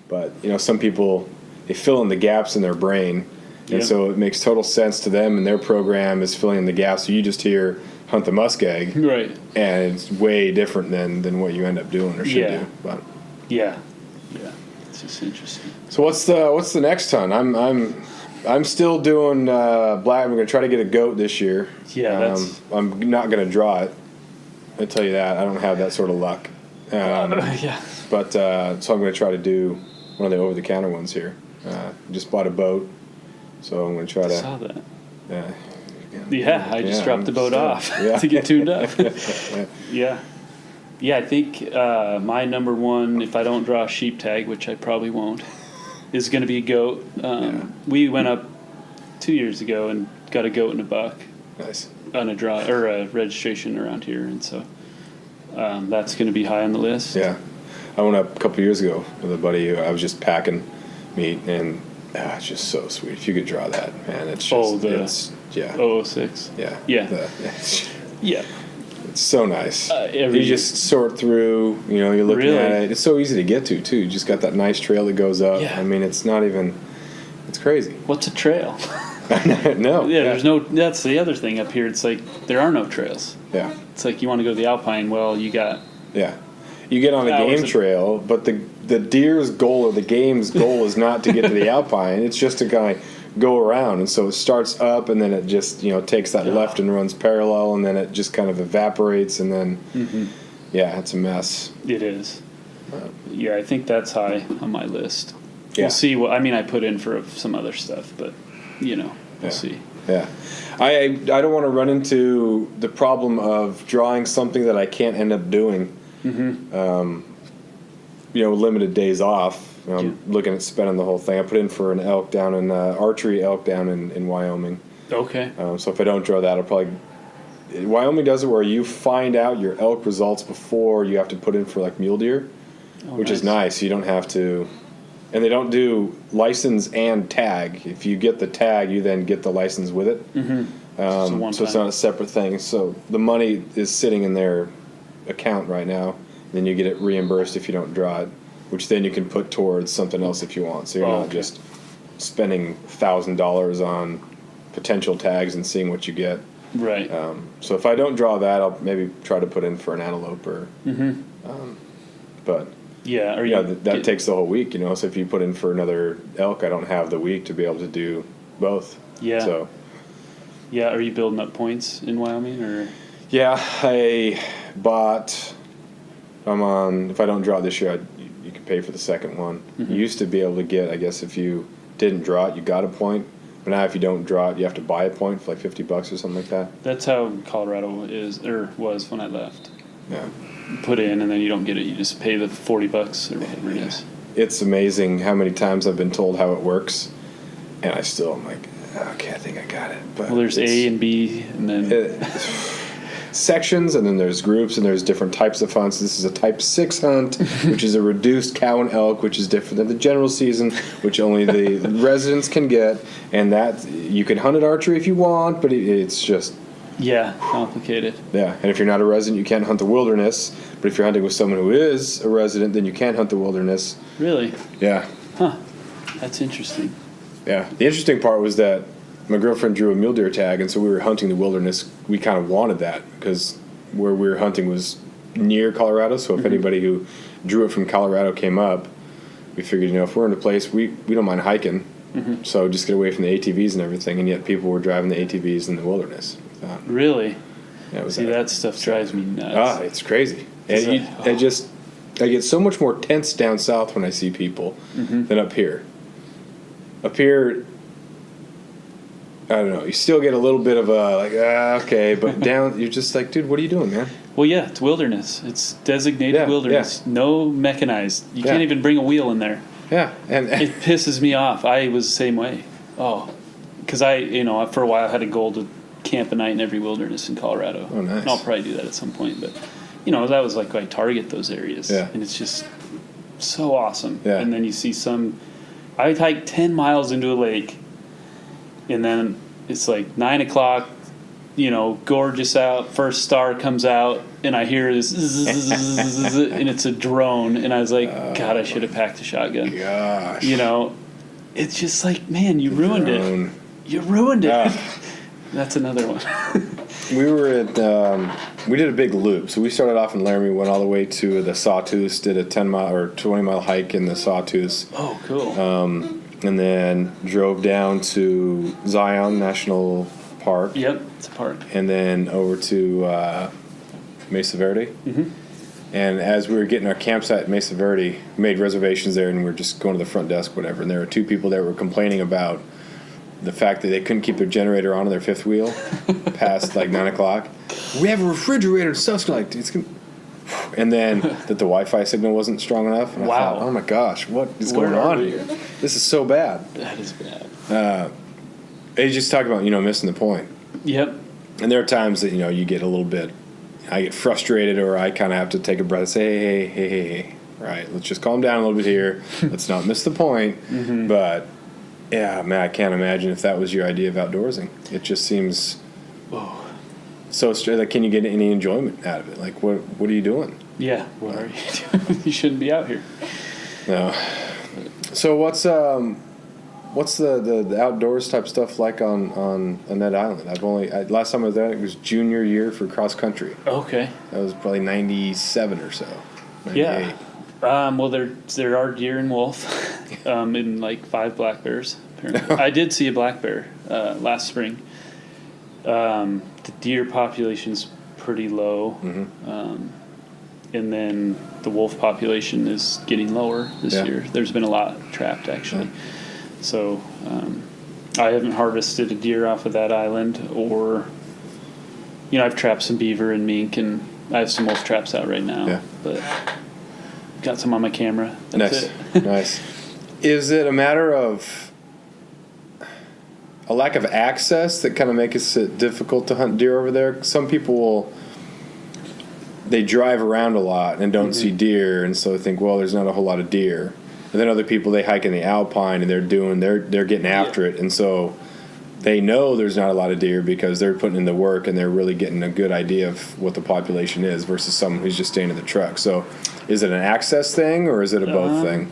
but, some people, they fill in the gaps in their brain, and so it makes total sense to them, and their program is filling in the gaps. So you just hear hunt the muskeg, Right. and it's way different than what you end up doing or should Yeah. do. But Yeah. Yeah. It's just interesting. so what's the next hunt? I'm still doing black. I'm going to try to get a goat this year. Yeah, that's- I'm not going to draw it. I tell you that I don't have that sort of luck. Yeah. But so I'm going to try to do one of the over-the-counter ones here. Just bought a boat, so I'm going to try I to. saw that. Yeah, Yeah, I just dropped the boat off Yeah. to get tuned up. yeah. Yeah. Yeah, I think my number one, if I don't draw a sheep tag, which I probably won't, is going to be a goat. We went up 2 years ago and got a goat and a buck Nice. on a draw or a registration around here, and so that's going to be high on the list. Yeah, I went up a couple years ago with a buddy. Who I was just packing meat, and it's just so sweet. If you could draw that, man, it's just it's, yeah, 006. yeah, Yeah. Yeah. It's so nice. Every You just sort through. You're looking Really? at it. It's so easy to get to too. You just got that nice trail that goes up. Yeah. I mean, it's not even. It's crazy. What's a trail? No. Yeah, there's no. That's the other thing up here. It's like there are no trails. Yeah. It's like you want to go to the Alpine. Well, you got Yeah. You get on a Hours game of- trail, but the deer's goal or the game's goal is not to get to the Alpine. It's just to kind of go around. And so it starts up, and then it just, takes that left and runs parallel, and then it just kind of evaporates, and then, yeah, it's a mess. it is. Yeah, I think that's high on my list. Yeah. We'll see what. I mean, I put in for some other stuff, but we'll Yeah. see. Yeah. I don't want to run into the problem of drawing something that I can't end up doing. Limited days off. I'm looking at spending the whole thing. I put in for an elk down in archery elk down in Wyoming. Okay. So if I don't draw that, I'll probably. Wyoming does it where you find out your elk results before you have to put in for like mule deer, which is nice. You don't have to. And they don't do license and tag. If you get the tag, you then get the license with it. So it's not a separate thing. So the money is sitting in their account right now. Then you get it reimbursed if you don't draw it, which then you can put towards something else if you want. So you're not just spending $1,000 on potential tags and seeing what you get. Right. So if I don't draw that, I'll maybe try to put in for an antelope or. But. Yeah. Or Yeah, that takes the whole week, So if you put in for another elk, I don't have the week to be able to do both. Yeah. So. Yeah. Are you building up points in Wyoming or? Yeah, I bought. I'm on. If I don't draw it this year, you can pay for the second one. You used to be able to get. I guess if you didn't draw it, you got a point. But now, if you don't draw it, you have to buy a point for like $50 or something like that. That's how Colorado is or was when I left. Yeah. Put in and then you don't get it. You just pay the $40 or whatever it is. It's amazing how many times I've been told how it works, and I'm like, okay, I think I got it. But Well, there's A and B, and then sections, and then there's groups, and there's different types of hunts. This is a type 6 hunt, which is a reduced cow and elk, which is different than the general season, which only the residents can get. And that you can hunt at archery if you want, but it's just complicated. yeah. And if you're not a resident, you can't hunt the wilderness. But if you're hunting with someone who is a resident, then you can hunt the wilderness. Really? Yeah. Huh. That's interesting. Yeah. The interesting part was that my girlfriend drew a mule deer tag, and so we were hunting the wilderness. We kind of wanted that because where we were hunting was near Colorado. So if anybody who drew it from Colorado came up, we figured, if we're in a place, we don't mind hiking. So just get away from the ATVs and everything. And yet people were driving the ATVs in the wilderness. Really? Yeah, See, that stuff drives me nuts. It's crazy. And I get so much more tense down south when I see people than up here. Up here, I don't know. You still get a little bit of a okay, but down you're just like, dude, what are you doing, man? Well, yeah, it's wilderness. It's designated wilderness. Yeah. No mechanized. You can't even bring a wheel in there. Yeah, and It pisses me off. I was the same way. Because I for a while had a goal to camp a night in every wilderness in Colorado. Oh, nice. And I'll probably do that at some point, but that was like I target those areas. Yeah. And it's just so awesome. Yeah. And then you see I hike 10 miles into a lake, and then it's like 9 o'clock, gorgeous out, first star comes out, and I hear this zzz, and it's a drone, and I was like, God, I should have packed a shotgun. gosh, It's just like, man, you ruined it. You ruined it. That's another one. we were at we did a big loop. So we started off in Laramie, went all the way to the Sawtooth, did a 10-mile or 20-mile hike in the Sawtooth, Oh, cool. and then drove down to Zion National Park, Yep, it's a park. and then over to Mesa Verde. Mm-hmm. And as we were getting our campsite at Mesa Verde, we made reservations there, and we were just going to the front desk, whatever. And there were two people that were complaining about the fact that they couldn't keep their generator on their fifth wheel past like 9 o'clock. We have a refrigerator and stuff's like it's gonna. And then that the Wi-Fi signal wasn't strong enough. And I Wow. thought, oh my gosh, what is Where going are on we? here? This is so bad. That is bad. They just talk about missing the point. Yep. And there are times that you get a little bit. I get frustrated, or I kind of have to take a breath and say, hey, right, let's just calm down a little bit here. Let's not miss the point. Mm-hmm. But yeah, man, I can't imagine if that was your idea of outdoorsing. It just seems so straight. Like, can you get any enjoyment out of it? Like, what are you doing? Yeah. What are you doing? You shouldn't be out here. No. So what's the outdoors type stuff like on that island? Last time I was there, it was junior year for cross country. Okay. That was probably 97 or so. 98. Yeah. Well, there are deer and wolf, and like 5 black bears. Apparently, I did see a black bear last spring. The deer population's pretty low, and then the wolf population is getting lower this year. There's been a lot trapped actually. So I haven't harvested a deer off of that island, or I've trapped some beaver and mink, and I have some wolf traps out right now. Yeah. But got some on my camera. That's it. Nice. Is it a matter of a lack of access that kind of makes it difficult to hunt deer over there? Some people they drive around a lot and don't see deer, and so they think, well, there's not a whole lot of deer. And then other people, they hike in the alpine and they're getting after it, and so they know there's not a lot of deer because they're putting in the work and they're really getting a good idea of what the population is versus someone who's just staying in the truck. So is it an access thing or is it a both thing?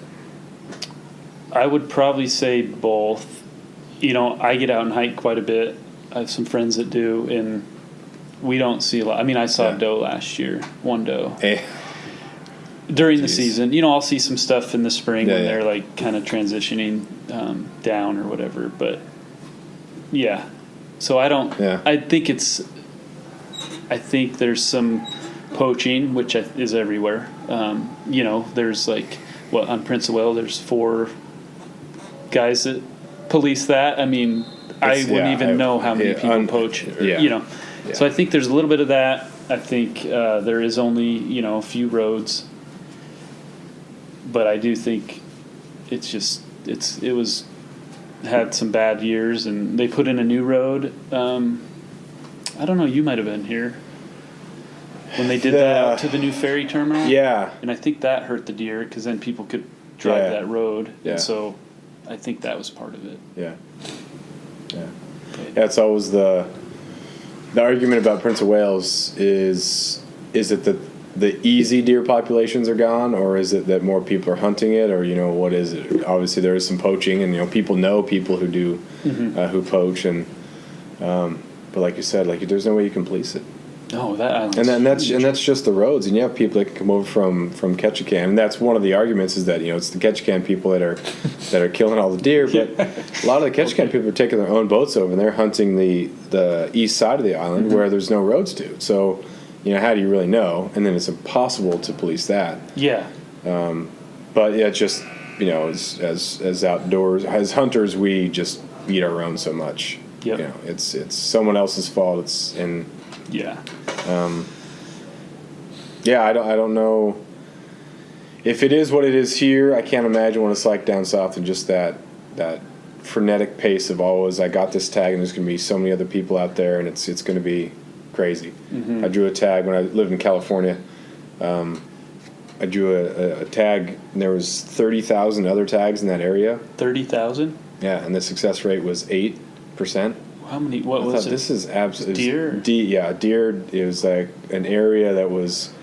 I would probably say both. I get out and hike quite a bit. I have some friends that do, and we don't see a lot. I mean, I saw a doe last year, one doe. During the season, I'll see some stuff in the spring when they're like kind of transitioning down or whatever. But yeah, so I don't. Yeah. I think there's some poaching, which is everywhere. There's like on Prince of Wales, there's 4 guys that police that. I mean, I wouldn't even know how many people poach. Yeah. So I think there's a little bit of that. I think there is only a few roads. But I do think it had some bad years, and they put in a new road. I don't know. You might have been here when they did that out to the new ferry terminal. Yeah, and I think that hurt the deer because then people could drive that road. Yeah. And so I think that was part of it. Yeah. It's always the argument about Prince of Wales is it the easy deer populations are gone, or is it that more people are hunting it, or what is it? Obviously there is some poaching, and people know people who do who poach, and but like you said, there's no way you can police it. No, that and that's just the roads, and you have people that can come over from Ketchikan, and that's one of the arguments is that it's the Ketchikan people that are killing all the deer, but a lot of the Ketchikan people are taking their own boats over and they're hunting the east side of the island where there's no roads to. So how do you really know? And then it's impossible to police that. Yeah. But yeah, just as outdoors as hunters, we just beat our own so much. Yep. It's someone else's fault. I don't know if it is what it is here. I can't imagine what it's like down south, and just that frenetic pace of always, I got this tag and there's going to be so many other people out there, and it's going to be crazy. I drew a tag when I lived in California. I drew a tag, and there was 30,000 other tags in that area. 30,000? Yeah, and the success rate was 8%. How many? What was it? This is absolutely deer. Deer is like an area that was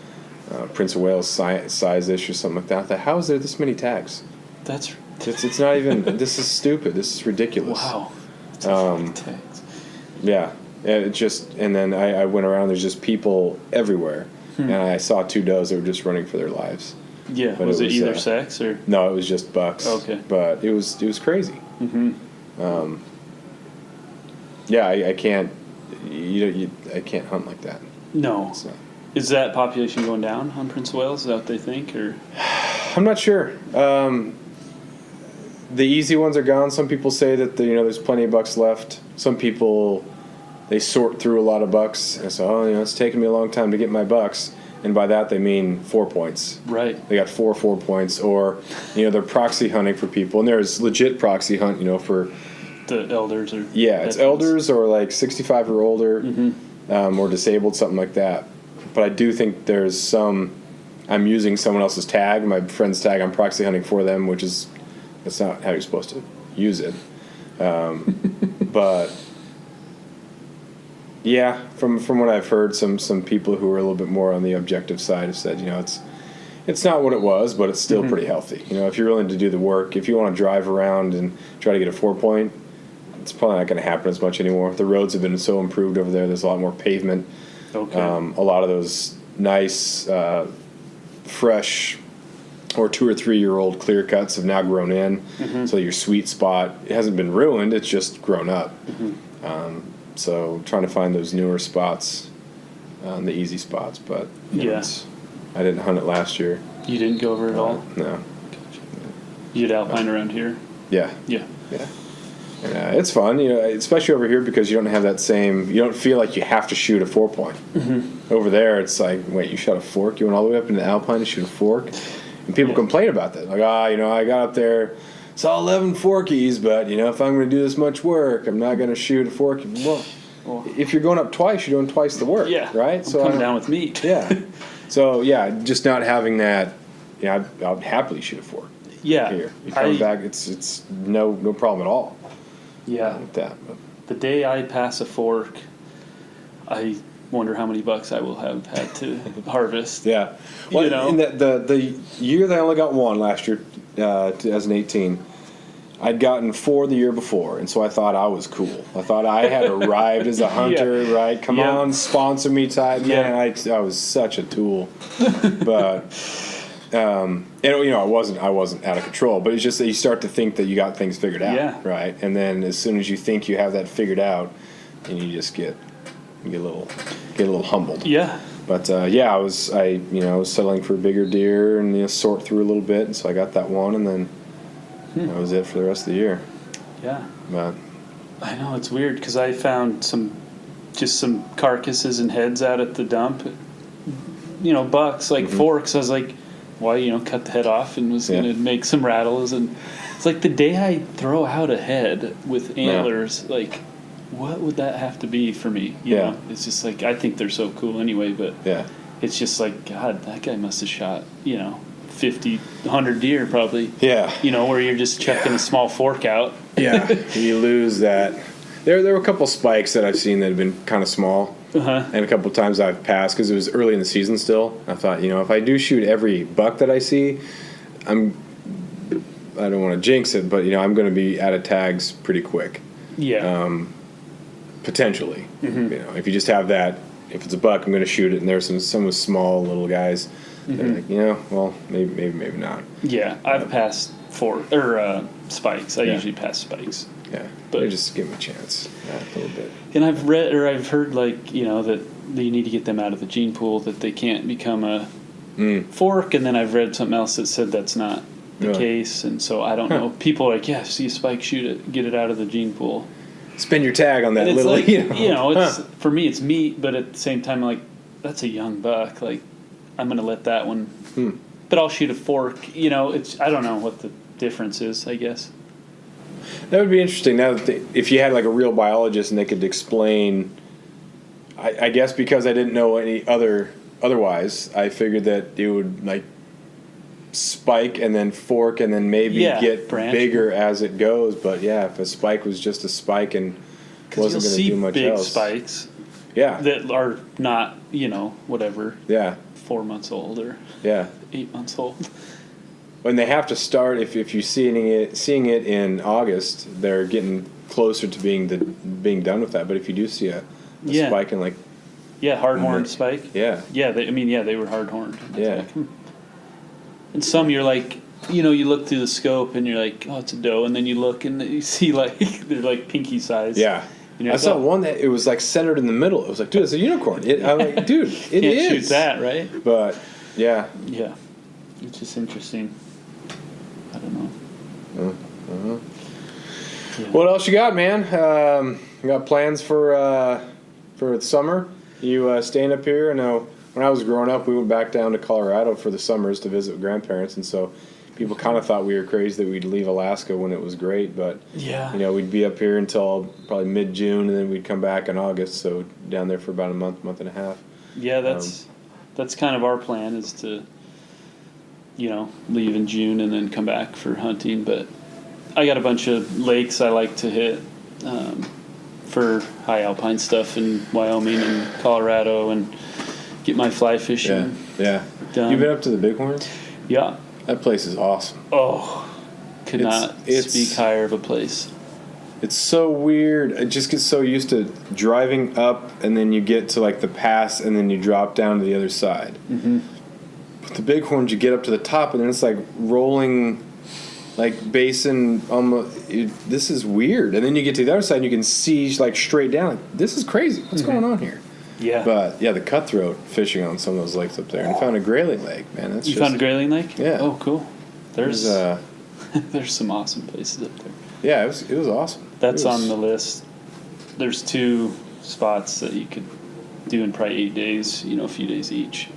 Prince of Wales size-ish or something like that. How is there this many tags? It's not even. This is stupid. This is ridiculous. Wow. That's tags. Yeah, And then I went around. There's just people everywhere, and I saw 2 does that were just running for their lives. Yeah, But was it either uh, sex or? No, it was just bucks. Okay. But it was crazy. Mm-hmm. Yeah, I can't. I can't hunt like that. No. So. Is that population going down on Prince of Wales? Is that what they think, or? I'm not sure. The easy ones are gone. Some people say that there's plenty of bucks left. Some people, they sort through a lot of bucks and say, it's taken me a long time to get my bucks, and by that they mean 4 points. Right. They got 4 points, or they're proxy hunting for people, and there's legit proxy hunt, for the elders or it's elders or like 65 or older, or disabled, something like that. But I do think there's some. I'm using someone else's tag, my friend's tag. I'm proxy hunting for them, which is that's not how you're supposed to use it. But yeah, from what I've heard, some people who are a little bit more on the objective side have said, it's not what it was, but it's still pretty healthy. If you're willing to do the work, if you want to drive around and try to get a 4 point, it's probably not going to happen as much anymore. The roads have been so improved over there. There's a lot more pavement. Okay. A lot of those nice, fresh, or 2 or 3 year old clear cuts have now grown in. So your sweet spot, it hasn't been ruined. It's just grown up. So trying to find those newer spots, the easy spots. But I didn't hunt it last year. You didn't go over at all? No. You'd alpine around here? Yeah. Yeah. And, it's fun, especially over here because you don't have that same. You don't feel like you have to shoot a 4 point. Over there, it's like, wait, you shot a fork? You went all the way up into Alpine to shoot a fork? And people complain about that. Like, I got up there, saw 11 forkies, but if I'm going to do this much work, I'm not going to shoot a fork. Well, if you're going up twice, you're doing twice the work. Yeah. Right. So coming down with meat. Yeah. So just not having that. I'd happily shoot a fork. Yeah. Here, you come back, it's no problem at all. Yeah. Like that. The day I pass a fork, I wonder how many bucks I will have had to harvest. Yeah. Well, in the year that I only got one last year, 2018, I'd gotten 4 the year before, and so I thought I was cool. I thought I had arrived as a hunter, right? Come on, sponsor me type. Man, I was such a tool. But I wasn't out of control, but it's just that you start to think that you got things figured out, right? And then as soon as you think you have that figured out, and you just get a little humbled. Yeah. But I was settling for bigger deer and sort through a little bit, and so I got that one, and then that was it for the rest of the year. Yeah. But I know it's weird because I found some carcasses and heads out at the dump. Bucks like forks. I was like, why cut the head off and was gonna make some rattles, and it's like the day I throw out a head with antlers, like what would that have to be for me? You know? It's just like I think they're so cool anyway, but it's just like God, that guy must have shot 50, 100 deer probably. Yeah. Where you're just checking a small fork out. Yeah. You lose that. There were a couple spikes that I've seen that have been kind of small. And a couple of times I've passed because it was early in the season still. I thought, if I do shoot every buck that I see, I don't want to jinx it, but, I'm going to be out of tags pretty quick. Yeah. Potentially. If you just have that, if it's a buck, I'm going to shoot it, and there's some small little guys. They're like, well, maybe not. Yeah, I've passed spikes. I usually pass spikes. Yeah, but they just give them a chance a little bit. And I've read or I've heard that you need to get them out of the gene pool, that they can't become a fork. And then I've read something else that said that's not the case. And so I don't know. People are like, see a spike, shoot it, get it out of the gene pool. Spin your tag on that little. Like, it's for me it's meat, but at the same time, like that's a young buck. Like I'm gonna let that one. But I'll shoot a fork. It's I don't know what the difference is. I guess. That would be interesting. Now, if you had like a real biologist and they could explain, I guess because I didn't know any otherwise, I figured that it would like spike and then fork and then maybe get bigger as it goes. But if a spike was just a spike and wasn't going to do much big else. Spikes. Yeah. That are not, whatever. Yeah. 4 months old or 8 months old. When they have to start, if you're seeing it in August, they're getting closer to being done with that. But if you do see a Yeah. spike and like hard horned spike. yeah. Yeah, they were hard horned. Yeah. And some you're like, you look through the scope and you're like, oh, it's a doe, and then you look and you see like they're like pinky size. Yeah. And I like, saw oh, one that it was like centered in the middle. It was like, dude, it's a unicorn. I'm like, dude, it can't is. shoot that, right? But yeah. Yeah, it's just interesting. I don't know. Yeah. What else you got, man? You got plans for the summer? You staying up here? I know when I was growing up, we went back down to Colorado for the summers to visit with grandparents, and so people kind of thought we were crazy that we'd leave Alaska when it was great, but Yeah. we'd be up here until probably mid-June, and then we'd come back in August, so down there for about a month and a half. Yeah, that's kind of our plan, is to leave in June and then come back for hunting. But I got a bunch of lakes I like to hit for high alpine stuff in Wyoming and Colorado, and get my fly fishing. Yeah. done. You been up to the Bighorns? Yeah. That place is awesome. Oh, could not speak higher of a place. It's so weird. I just get so used to driving up, and then you get to like the pass, and then you drop down to the other side. Mm-hmm. But the Bighorns, you get up to the top, and then it's like rolling, like basin. This is weird. And then you get to the other side, and you can see like straight down. Like, this is crazy. What's going on here? Yeah. But yeah, the cutthroat fishing on some of those lakes up there, and I found a grayling lake. Man, that's found a grayling lake? Yeah. Oh, cool. There's there's some awesome places up there. yeah, it was awesome. That's on the list. There's 2 spots that you could do in probably 8 days, a few days each.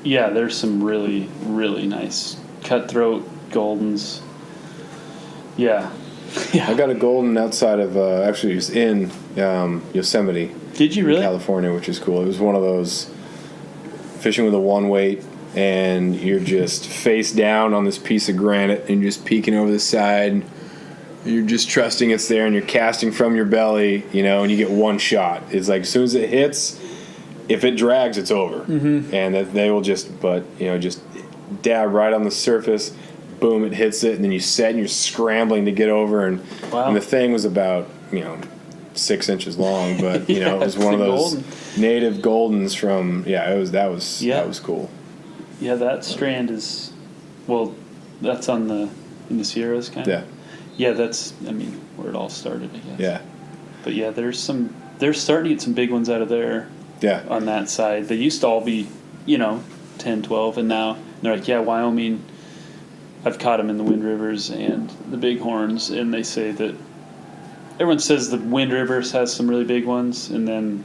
Yeah. There's some really, really nice cutthroat goldens. Yeah. Yeah. I got a golden outside of actually it was in Yosemite. Did you really? California, which is cool. It was one of those fishing with a one weight, and you're just face down on this piece of granite, and you're just peeking over the side. And you're just trusting it's there, and you're casting from your belly, and you get one shot. It's like as soon as it hits, if it drags, it's over, and that they will just dab right on the surface. Boom! It hits it, and then you set, and you're scrambling to get over, and the thing was about 6 inches long, but it was one of those native goldens from that was cool. Yeah, that strand is that's in the Sierras kind of. Yeah. Yeah, that's where it all started, I guess. Yeah. But yeah, they're starting to get some big ones out of there. Yeah. On that side, they used to all be 10, 12, and now they're like, Wyoming. I've caught them in the Wind Rivers and the Bighorns, and they say that everyone says the Wind Rivers has some really big ones, and then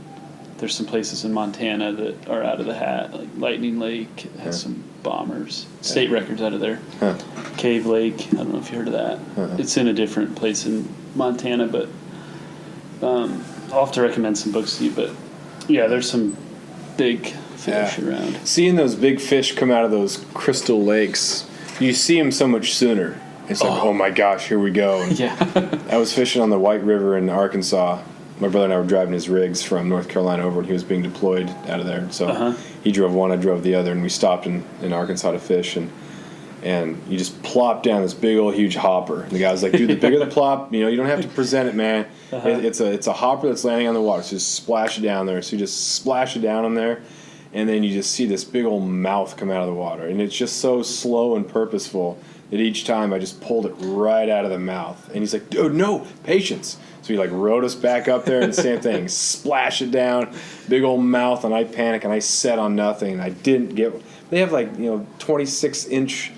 there's some places in Montana that are out of the hat, like Lightning Lake has some bombers, state records out of there. Huh. Cave Lake, I don't know if you heard of that. It's in a different place in Montana, but I'll have to recommend some books to you. But yeah, there's some big fish around. Seeing those big fish come out of those crystal lakes, you see them so much sooner. It's like, oh my gosh, here we go. And I was fishing on the White River in Arkansas. My brother and I were driving his rigs from North Carolina over, and he was being deployed out of there. So he drove one, I drove the other, and we stopped in Arkansas to fish. And you just plop down this big old huge hopper. And the guy was like, dude, the bigger the plop, you don't have to present it, man. It's a hopper that's landing on the water. So just splash it down there. So you just splash it down on there, and then you just see this big old mouth come out of the water. And it's just so slow and purposeful that each time I just pulled it right out of the mouth. And he's like, dude, no, patience. So he rode us back up there, and the same thing, splash it down, big old mouth, and I panic, and I set on nothing, and I didn't get. They have 26-inch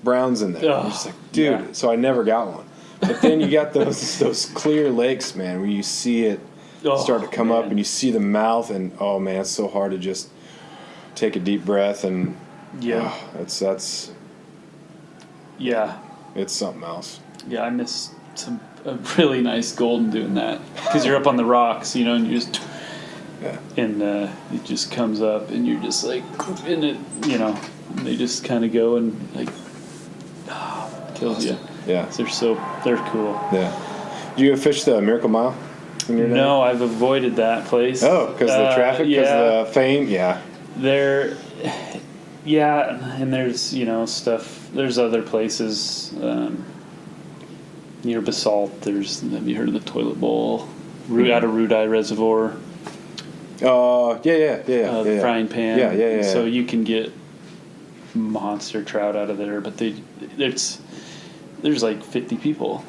browns in there. I'm just like, dude. So I never got one. But then you got those clear lakes, man, where you see it start to come up, and you see the mouth, and oh man, it's so hard to just take a deep breath, and it's something else. Yeah, I miss a really nice golden doing that, because you're up on the rocks, and you just and it just comes up, and you're just like in it, and they just kind of go and kills you. Yeah, they're cool. Yeah. Do you fish the Miracle Mile? No, I've avoided that place. Oh, because of the traffic, because of the fame. Yeah. And there's stuff. There's other places near Basalt. Have you heard of the Toilet Bowl? out of Rudai Reservoir. The Frying pan. Yeah. So you can get monster trout out of there, but there's like 50 people.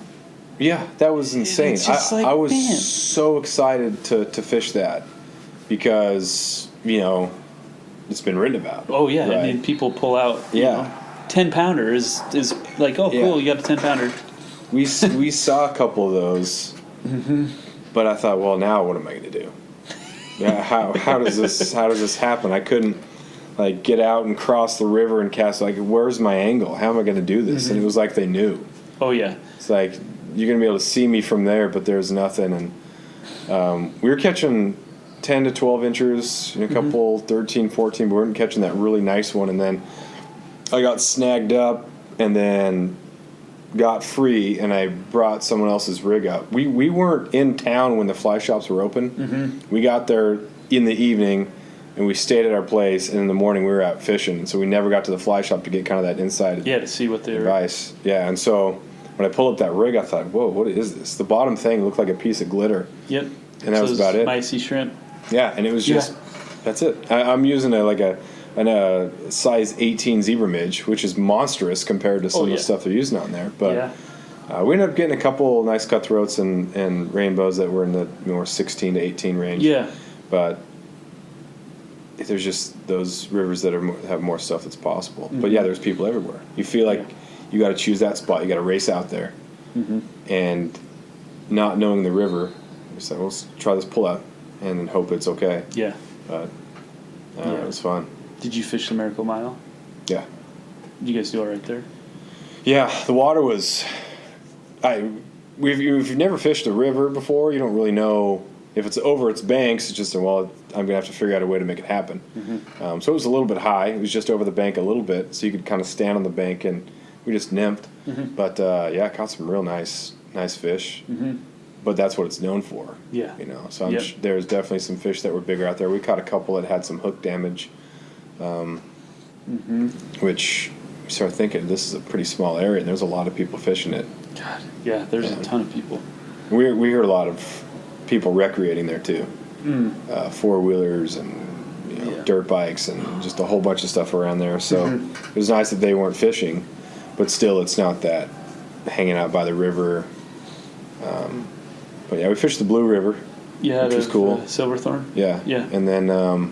Yeah, that was insane. It's just I was man. so excited to fish that because, it's been written about. Oh yeah, right? I mean people pull out. 10-pounder is like, oh cool, you got a 10-pounder. We saw a couple of those, but I thought, well, now what am I going to do? Yeah, how does this happen? I couldn't get out and cross the river and cast. Where's my angle? How am I going to do this? And it was like they knew. Oh yeah, it's like you're going to be able to see me from there, but there's nothing. And we were catching 10 to 12 inches, a couple 13, 14, but we weren't catching that really nice one. And then I got snagged up, and then got free, and I brought someone else's rig up. We weren't in town when the fly shops were open. We got there in the evening, and we stayed at our place, and in the morning we were out fishing. So we never got to the fly shop to get kind of that inside to see what they're advice. Yeah, and so when I pulled up that rig, I thought, whoa, what is this? The bottom thing looked like a piece of glitter. Yep. And that was about it. Micey shrimp. Yeah, and it was just, that's it. I'm using a size 18 zebra midge, which is monstrous compared to some of the stuff they're using on there. But we ended up getting a couple nice cutthroats and rainbows that were in the more 16 to 18 range. Yeah. But there's just those rivers that have more stuff that's possible. But yeah, there's people everywhere. You feel like you got to choose that spot. You got to race out there. And not knowing the river, you say, well, let's try this pull-out and then hope it's okay. Yeah. But it was fun. Did you fish the Miracle Mile? Yeah. Did you guys do all right there? Yeah, the water was. If you've never fished a river before, you don't really know if it's over its banks. It's just I'm gonna have to figure out a way to make it happen. So it was a little bit high. It was just over the bank a little bit, so you could kind of stand on the bank, and we just nymphed. But caught some real nice fish. But that's what it's known for. Yeah. So there's definitely some fish that were bigger out there. We caught a couple that had some hook damage. Which we started thinking this is a pretty small area and there's a lot of people fishing it. God, yeah, there's a ton of people. We hear a lot of people recreating there too, 4-wheelers and dirt bikes and just a whole bunch of stuff around there. So it was nice that they weren't fishing, but still it's not that hanging out by the river. But yeah, we fished the Blue River, which was cool. Silverthorn. Yeah, and then.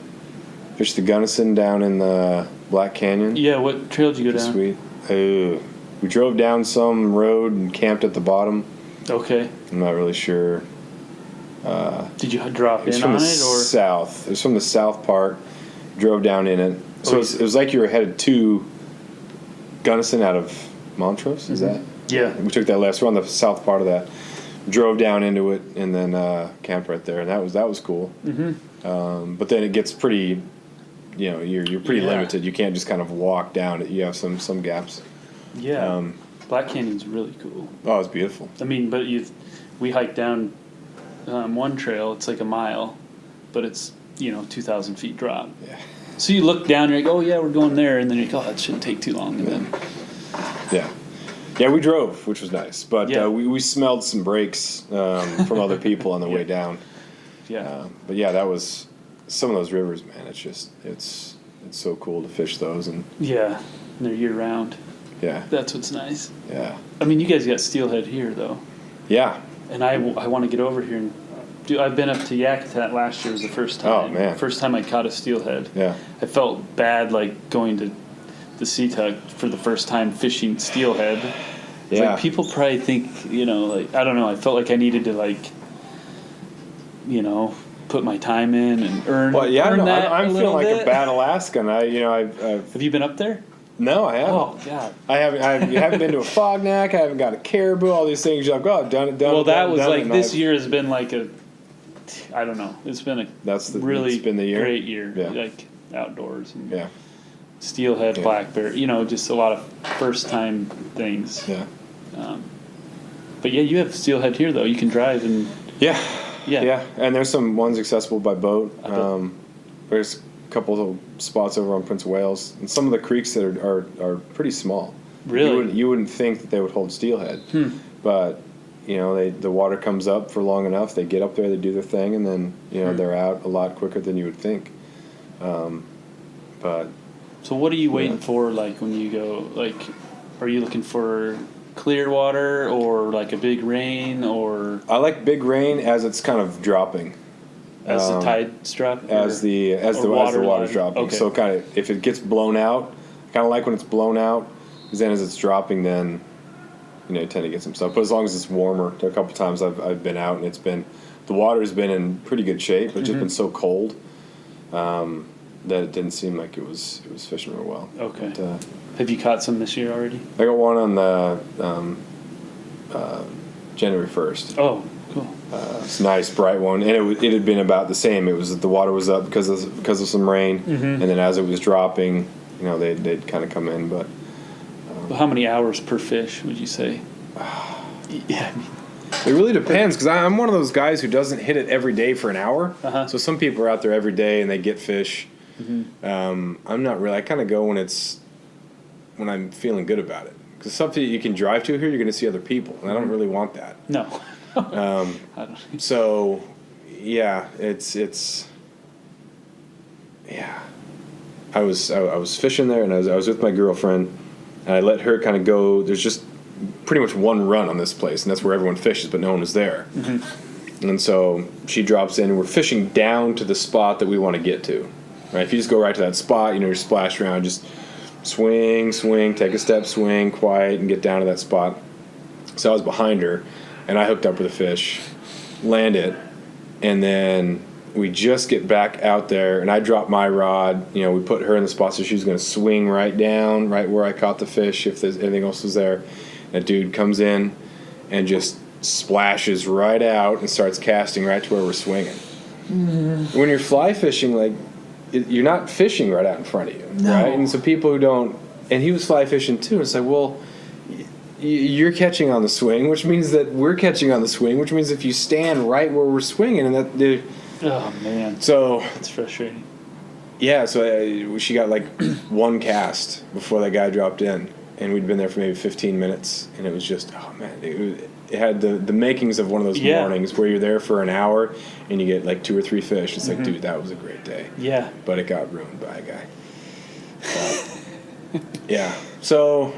Fished the Gunnison down in the Black Canyon. Yeah, what trail did you go down? Sweet. We drove down some road and camped at the bottom. Okay. I'm not really sure. Did you drop in on it, or south? It was from the south part. Drove down in it. So it was like you were headed to Gunnison out of Montrose. Is that? Yeah. We took that left. We're on the south part of that. Drove down into it and then camped right there, and that was cool. But then it gets pretty. You're pretty limited. You can't just kind of walk down it. You have some gaps. Yeah. Black Canyon's really cool. Oh, it's beautiful. I mean, but we hiked down one trail. It's like a mile, but it's 2,000 feet drop. Yeah. So you look down, you're like, oh yeah, we're going there, and then you're like, oh, that shouldn't take too long, and then. Yeah, we drove, which was nice, but we smelled some brakes from other people on the way down. Yeah. But yeah, that was. Some of those rivers, man, it's so cool to fish those. And yeah, and they're year round. Yeah. That's what's nice. Yeah. I mean, you guys got Steelhead here, though. Yeah. And I want to get over here. I've been up to Yakutat last year was the first time. Oh, man. First time I caught a Steelhead. Yeah. I felt bad, going to the Sea-Tuck for the first time fishing Steelhead. Yeah. People probably think, I don't know, I felt like I needed to, put my time in and earn. Well, yeah, earn that I'm feeling like bit. a bad Alaskan. Have you been up there? No, I haven't. Oh God, I haven't been to a Afognak. I haven't got a caribou. All these things. You're like, oh, done it. Well, that was done it, this year has been I don't know. It's been really it's been the year? great year. Yeah. Outdoors. And Steelhead, black bear. Just a lot of first time things. Yeah. But yeah, you have Steelhead here though. You can drive and. Yeah, and there's some ones accessible by boat. There's a couple of spots over on Prince of Wales, and some of the creeks that are pretty small. Really, you wouldn't think that they would hold steelhead, but the water comes up for long enough, they get up there, they do their thing, and then they're out a lot quicker than you would think. But so what are you waiting for? Like when you go, like, are you looking for clear water or like a big rain, or I like big rain as it's kind of dropping. as the tide's dropping? As the water's dropping. Okay. So kind of if it gets blown out, I kind of like when it's blown out, because then as it's dropping, then you tend to get some stuff. But as long as it's warmer, there are a couple times I've been out and the water's been in pretty good shape. It's just been so cold that it didn't seem like it was fishing real well. Okay. But, have you caught some this year already? I got one on the January 1st. Oh, cool. It's a nice bright one, and it had been about the same. It was that the water was up because of some rain, and then as it was dropping, they'd kind of come in. But Well, how many hours per fish would you say? Yeah, it really depends, because I'm one of those guys who doesn't hit it every day for an hour. So some people are out there every day and they get fish. I'm not really. I kind of go when I'm feeling good about it, because something you can drive to here, you're going to see other people, and I don't really want that. no. I don't. So yeah, it's yeah. I was fishing there, and I was with my girlfriend, and I let her kind of go. There's just pretty much one run on this place, and that's where everyone fishes, but no one was there. And so she drops in, and we're fishing down to the spot that we want to get to. Right? If you just go right to that spot, you're splash around, just swing, take a step, swing, quiet, and get down to that spot. So I was behind her, and I hooked up with a fish, land it, and then we just get back out there, and I drop my rod. We put her in the spot so she was going to swing right down, right where I caught the fish, if there's anything else was there. That dude comes in and just splashes right out and starts casting right to where we're swinging. When you're fly fishing, you're not fishing right out in front of you, right? And so people who don't, and he was fly fishing too. It's like, well, you're catching on the swing, which means that we're catching on the swing, which means if you stand right where we're swinging, and that. Oh man. So it's frustrating. Yeah, so she got one cast before that guy dropped in, and we'd been there for maybe 15 minutes, and it was just, oh man, it had the makings of one of those mornings where you're there for an hour and you get 2 or 3 fish. It's like, dude, that was a great day. Yeah. But it got ruined by a guy. Yeah. So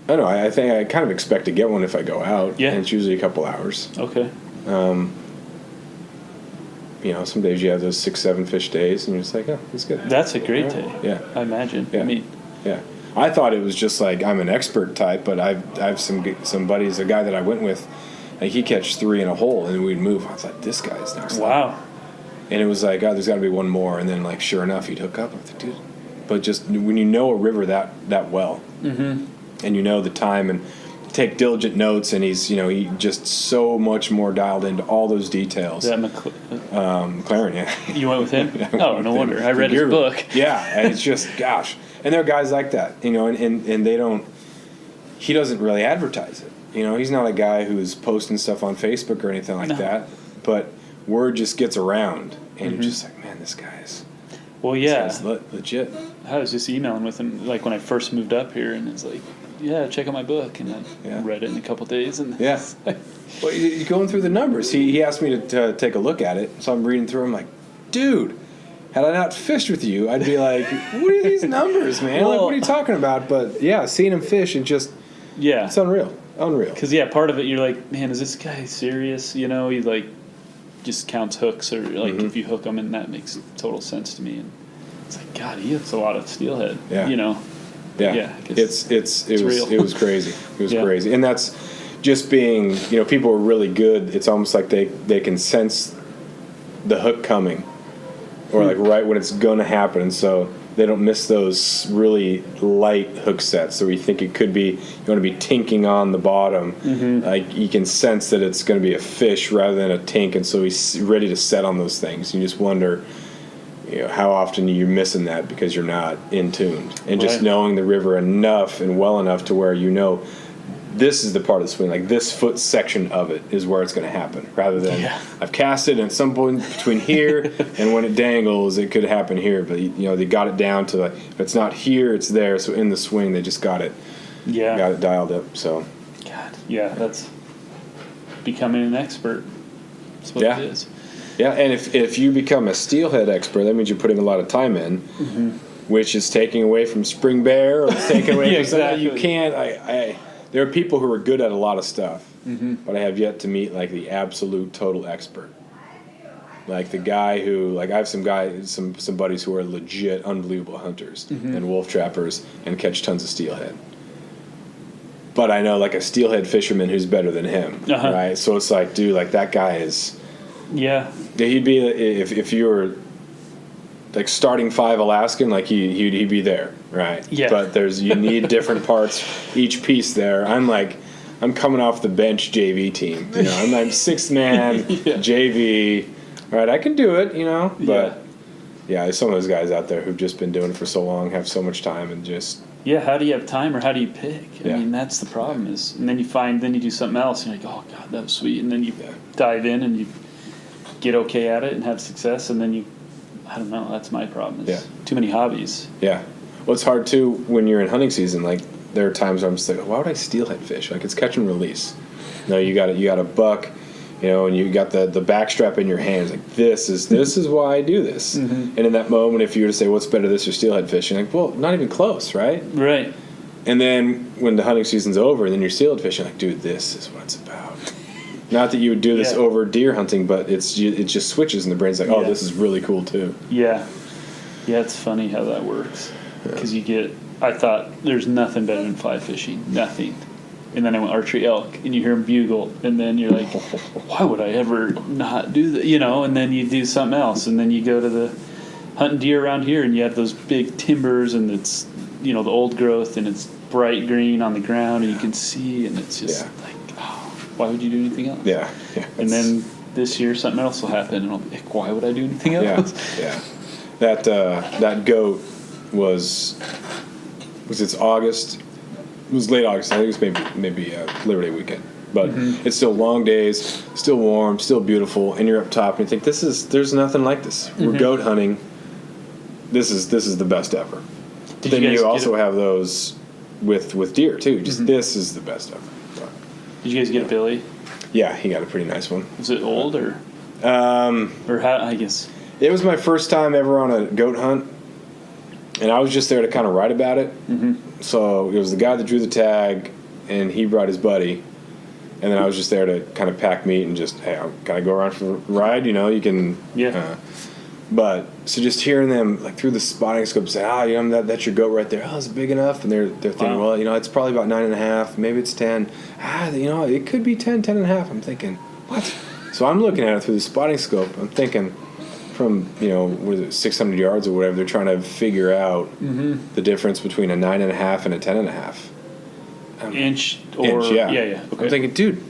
I don't know. I think I kind of expect to get one if I go out. Yeah. And it's usually a couple hours. Okay. Some days you have those 6-7 fish days, and you're just like, oh, it's good. That's a great day. Yeah. I imagine. Yeah. I mean, yeah. I thought it was just I'm an expert type, but I have some buddies. A guy that I went with, he catch 3 in a hole, and we'd move. I was like, this guy's next level. wow. And it was like, oh, there's got to be one more, and then sure enough, he'd hook up. I was like, dude. But just when you know a river that well, and you know the time, and take diligent notes, and he's he just so much more dialed into all those details. Is that McLaren, yeah. You went with him? Oh, no wonder. I read his book. Yeah, and it's just, gosh. And there are guys like that, and they don't, he doesn't really advertise it. He's not a guy who's posting stuff on Facebook or anything like that, but word just gets around, and you're just like, man, this guy's, well, yeah. this guy's legit. I was just emailing with him, when I first moved up here, and it's like, yeah, check out my book, and I read it in a couple days, and yeah. Well, you're going through the numbers. He asked me to take a look at it, so I'm reading through them like, dude, had I not fished with you, I'd be like, what are these numbers, man? Well, what are you talking about? But yeah, seeing him fish, it's unreal. Because part of it, you're like, man, is this guy serious? He just counts hooks, or if you hook them, and that makes total sense to me. And it's like, God, he hits a lot of steelhead. Yeah. Yeah, I guess it was crazy. It was crazy, and that's just being, people are really good. It's almost like they can sense the hook coming, or right when it's going to happen, and so they don't miss those really light hook sets. So we think it could be, you want to be tinking on the bottom, you can sense that it's going to be a fish rather than a tink, and so he's ready to set on those things. You just wonder, how often you're missing that because you're not in tuned, and just knowing the river enough and well enough to where this is the part of the swing, this foot section of it is where it's going to happen, rather than I've cast it, and at some point between here and when it dangles, it could happen here. But they got it down to if it's not here, it's there. So in the swing, they just got it dialed up. So God, Yeah, that's becoming an expert. That's what Yeah. it is. Yeah, and if you become a steelhead expert, that means you're putting a lot of time in, which is taking away from spring bear or it's taking away Yeah, from something. You exactly. can't. There are people who are good at a lot of stuff, but I have yet to meet like the absolute total expert. Like the guy who, like I have some buddies who are legit unbelievable hunters and wolf trappers and catch tons of steelhead. But I know like a steelhead fisherman who's better than him, right? So it's like, dude, like that guy is. Yeah. He'd be if you were like starting 5 Alaskan, like he'd be there, right? Yeah. But you need different parts each piece there. I'm coming off the bench JV team. You know, I'm 6th man JV. All right, I can do it, you know. But yeah, there's some of those guys out there who've just been doing it for so long, have so much time, and just. Yeah, how do you have time or how do you pick? I Yeah. mean, that's the problem and then you do something else and you're like, oh, God, that was sweet. And then you dive in and you get okay at it and have success. And then I don't know, that's my problem. Is too many hobbies. Yeah. Well, it's hard, too, when you're in hunting season. Like, there are times where I'm just like, why would I steelhead fish? Like, it's catch and release. No, you got a buck, you know, and you got the backstrap in your hands. Like, this is why I do this. And in that moment, if you were to say, what's better, this or steelhead fishing? Like, well, not even close, right? Right. And then when the hunting season's over and then you're steelhead fishing, like, dude, this is what it's about. Not that you would do this over deer hunting, but it just switches and the brain's like, oh, this is really cool too. Yeah. Yeah, it's funny how that works. Because I thought there's nothing better than fly fishing. Nothing. And then I went archery elk, and you hear them bugle, and then you're like, why would I ever not do that? You know, and then you do something else, and then you go to the hunting deer around here, and you have those big timbers, and it's, you know, the old growth, and it's bright green on the ground, and you can see, and it's just like, oh, why would you do anything else? Yeah. And then this year something else will happen, and I'll be like, why would I do anything else? Yeah. That goat was it's August. It was late August. I think it was maybe Labor Day weekend. But it's still long days, still warm, still beautiful, and you're up top and you think there's nothing like this. We're goat hunting. This is the best ever. But then you also have those with deer too. Just this is the best ever. But, Did you guys get a Billy? yeah, he got a pretty nice one. Was it old or how? I guess. It was my first time ever on a goat hunt, and I was just there to kind of write about it. So it was the guy that drew the tag, and he brought his buddy, and then I was just there to kind of pack meat and just, hey, can I go around for a ride? You know, you can. Yeah. But so just hearing them like through the spotting scope say, you know, that's your goat right there. Oh, is it big enough? And they're thinking, well, you know, it's probably about 9.5, maybe it's 10. You know, it could be 10, 10.5. I'm thinking, what? So I'm looking at it through the spotting scope. I'm thinking, from, you know, what is it, 600 yards or whatever, they're trying to figure out the difference between a 9.5 and a 10.5. Inch Inch, yeah. Okay. I'm thinking, dude,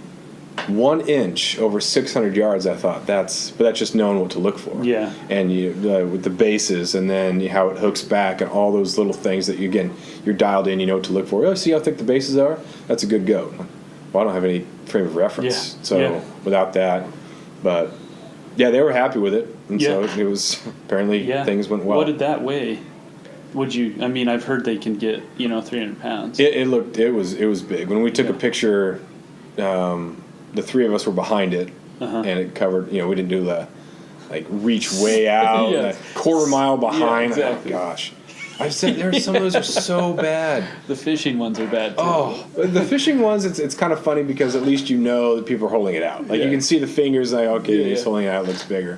1 inch over 600 yards. I thought that's just knowing what to look for. Yeah. And you with the bases, and then how it hooks back, and all those little things that you're dialed in. You know what to look for. Oh, see how thick the bases are? That's a good goat. Well, I don't have any frame of reference, without that, but. Yeah, they were happy with it, and so it was apparently things went well. What did that weigh? I mean, I've heard they can get 300 pounds. It was big. When we took a picture, the three of us were behind it, and it covered. You know, we didn't do the reach way out, a quarter mile behind. Yeah, exactly. Oh gosh, I said there's some of those are so bad. The fishing ones are bad too. Oh, the fishing ones, it's kind of funny because at least you know that people are holding it out. Like you can see the fingers, like okay, he's holding it out, it looks bigger.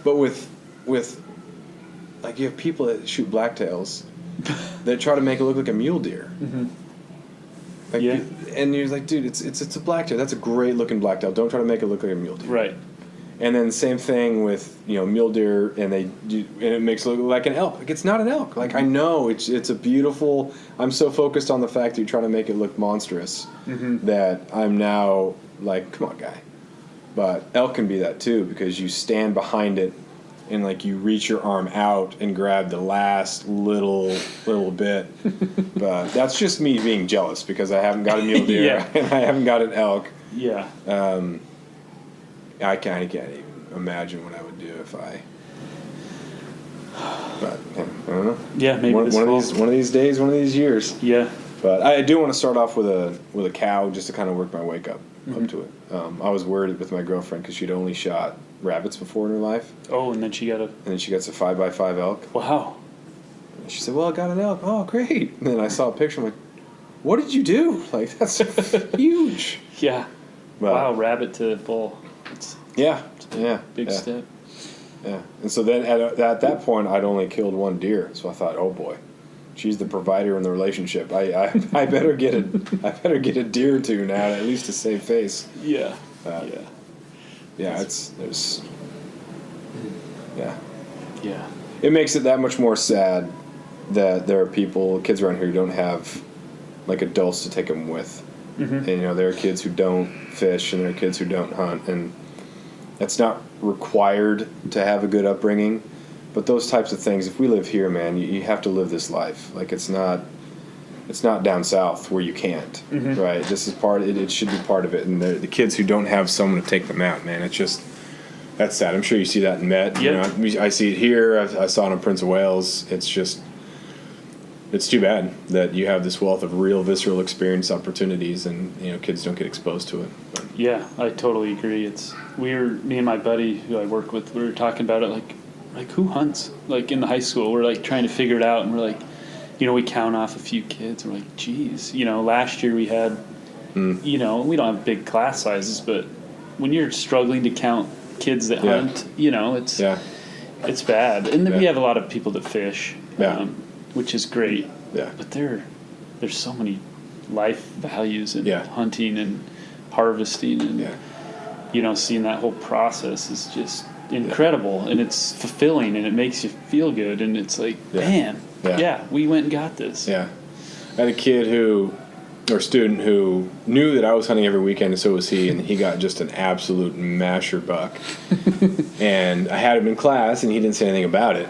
But with you have people that shoot blacktails that try to make it look like a mule deer. And you're like, dude, it's a blacktail. That's a great looking blacktail. Don't try to make it look like a mule deer. Right. And then same thing with mule deer, and it makes it look like an elk. Like it's not an elk. Like I know it's a beautiful. I'm so focused on the fact that you're trying to make it look monstrous that I'm now like, come on, guy. But elk can be that too because you stand behind it and you reach your arm out and grab the last little bit. But that's just me being jealous because I haven't got a mule deer and I haven't got an elk. Yeah. I can't even imagine what I would do if I. But I don't know. Yeah, maybe one of these days, one of these years. Yeah. But I do want to start off with a cow just to kind of work my way up to it. I was worried with my girlfriend because she'd only shot rabbits before in her life. Oh, and then she got a... And then she gets a 5x5 elk. Wow. And she said, well, I got an elk. Oh, great. And then I saw a picture. I'm like, what did you do? Like, that's huge. Yeah. But, wow, rabbit to bull. Yeah. Big step. Yeah. And so then at that point, I'd only killed one deer. So I thought, oh, boy. She's the provider in the relationship. I better get a deer or two now, at least to save face. Yeah. Yeah, yeah. It makes it that much more sad that there are kids around here who don't have like adults to take them with. And there are kids who don't fish, and there are kids who don't hunt, and that's not required to have a good upbringing. But those types of things, if we live here, man, you have to live this life. Like it's not down south where you can't, right? This is part. It should be part of it. And the kids who don't have someone to take them out, man, that's sad. I'm sure you see that in Met. Yep. I see it here. I saw it in Prince of Wales. It's too bad that you have this wealth of real visceral experience opportunities, and kids don't get exposed to it. But. Yeah, I totally agree. Me and my buddy who I work with, we were talking about it like who hunts? Like in the high school, we're like trying to figure it out, and we're like, we count off a few kids. We're like, geez, last year we had, we don't have big class sizes, but when you're struggling to count kids that hunt, it's bad. And then we have a lot of people that fish, which is great. Yeah. But there's so many life values in hunting and harvesting, and seeing that whole process is just incredible, and it's fulfilling, and it makes you feel good, and it's like, man, we went and got this. Yeah. I had a student who knew that I was hunting every weekend, and so was he, and he got just an absolute masher buck. And I had him in class, and he didn't say anything about it.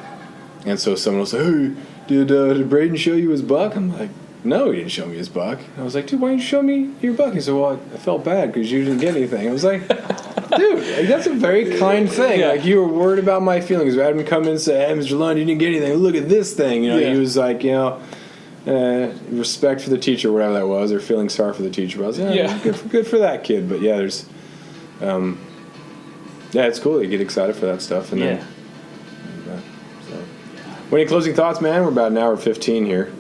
And so someone will say, hey, did Braden show you his buck? I'm like, no, he didn't show me his buck. And I was like, dude, why didn't you show me your buck? He said, well, I felt bad because you didn't get anything. I was like, dude, that's a very kind thing. Yeah. Like, you were worried about my feelings. I had him come in and say, hey, Mr. Lund, you didn't get anything. Look at this thing. He was like, respect for the teacher, whatever that was, or feeling sorry for the teacher. But I was like, good for that kid. But yeah, there's, it's cool. You get excited for that stuff. And then, any closing thoughts, man? We're about an hour 15 here.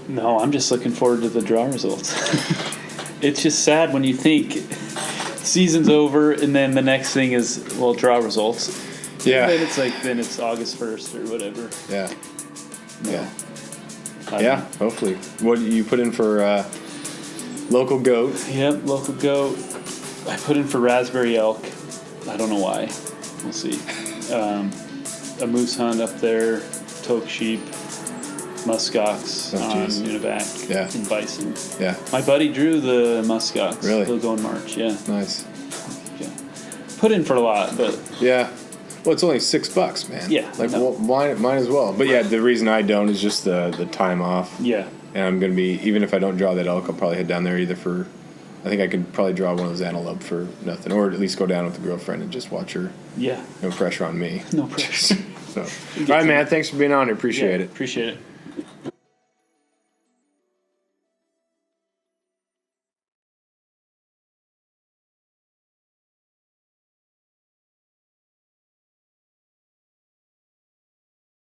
No, I'm just looking forward to the draw results. It's just sad when you think season's over, and then the next thing is, draw results. Yeah. Then it's August 1st or whatever. Yeah. No. Yeah, hopefully. What you put in for local goat? Yep, local goat. I put in for raspberry elk. I don't know why. We'll see. A moose hunt up there, toque sheep, muskox on Nunivak, and bison. Yeah. My buddy drew the muskox. Really? He'll go in March, Nice. Yeah. Put in for a lot, but... Yeah. Well, it's only $6, man. Yeah. Mine as well. But yeah, the reason I don't is just the time off. Yeah. And I'm going to be, even if I don't draw that elk, I'll probably head down there either for... I think I could probably draw one of those antelope for nothing, or at least go down with the girlfriend and just watch her. Yeah. No pressure on me. No pressure. So, all right, man. Thanks for being on here. Appreciate it. Appreciate it.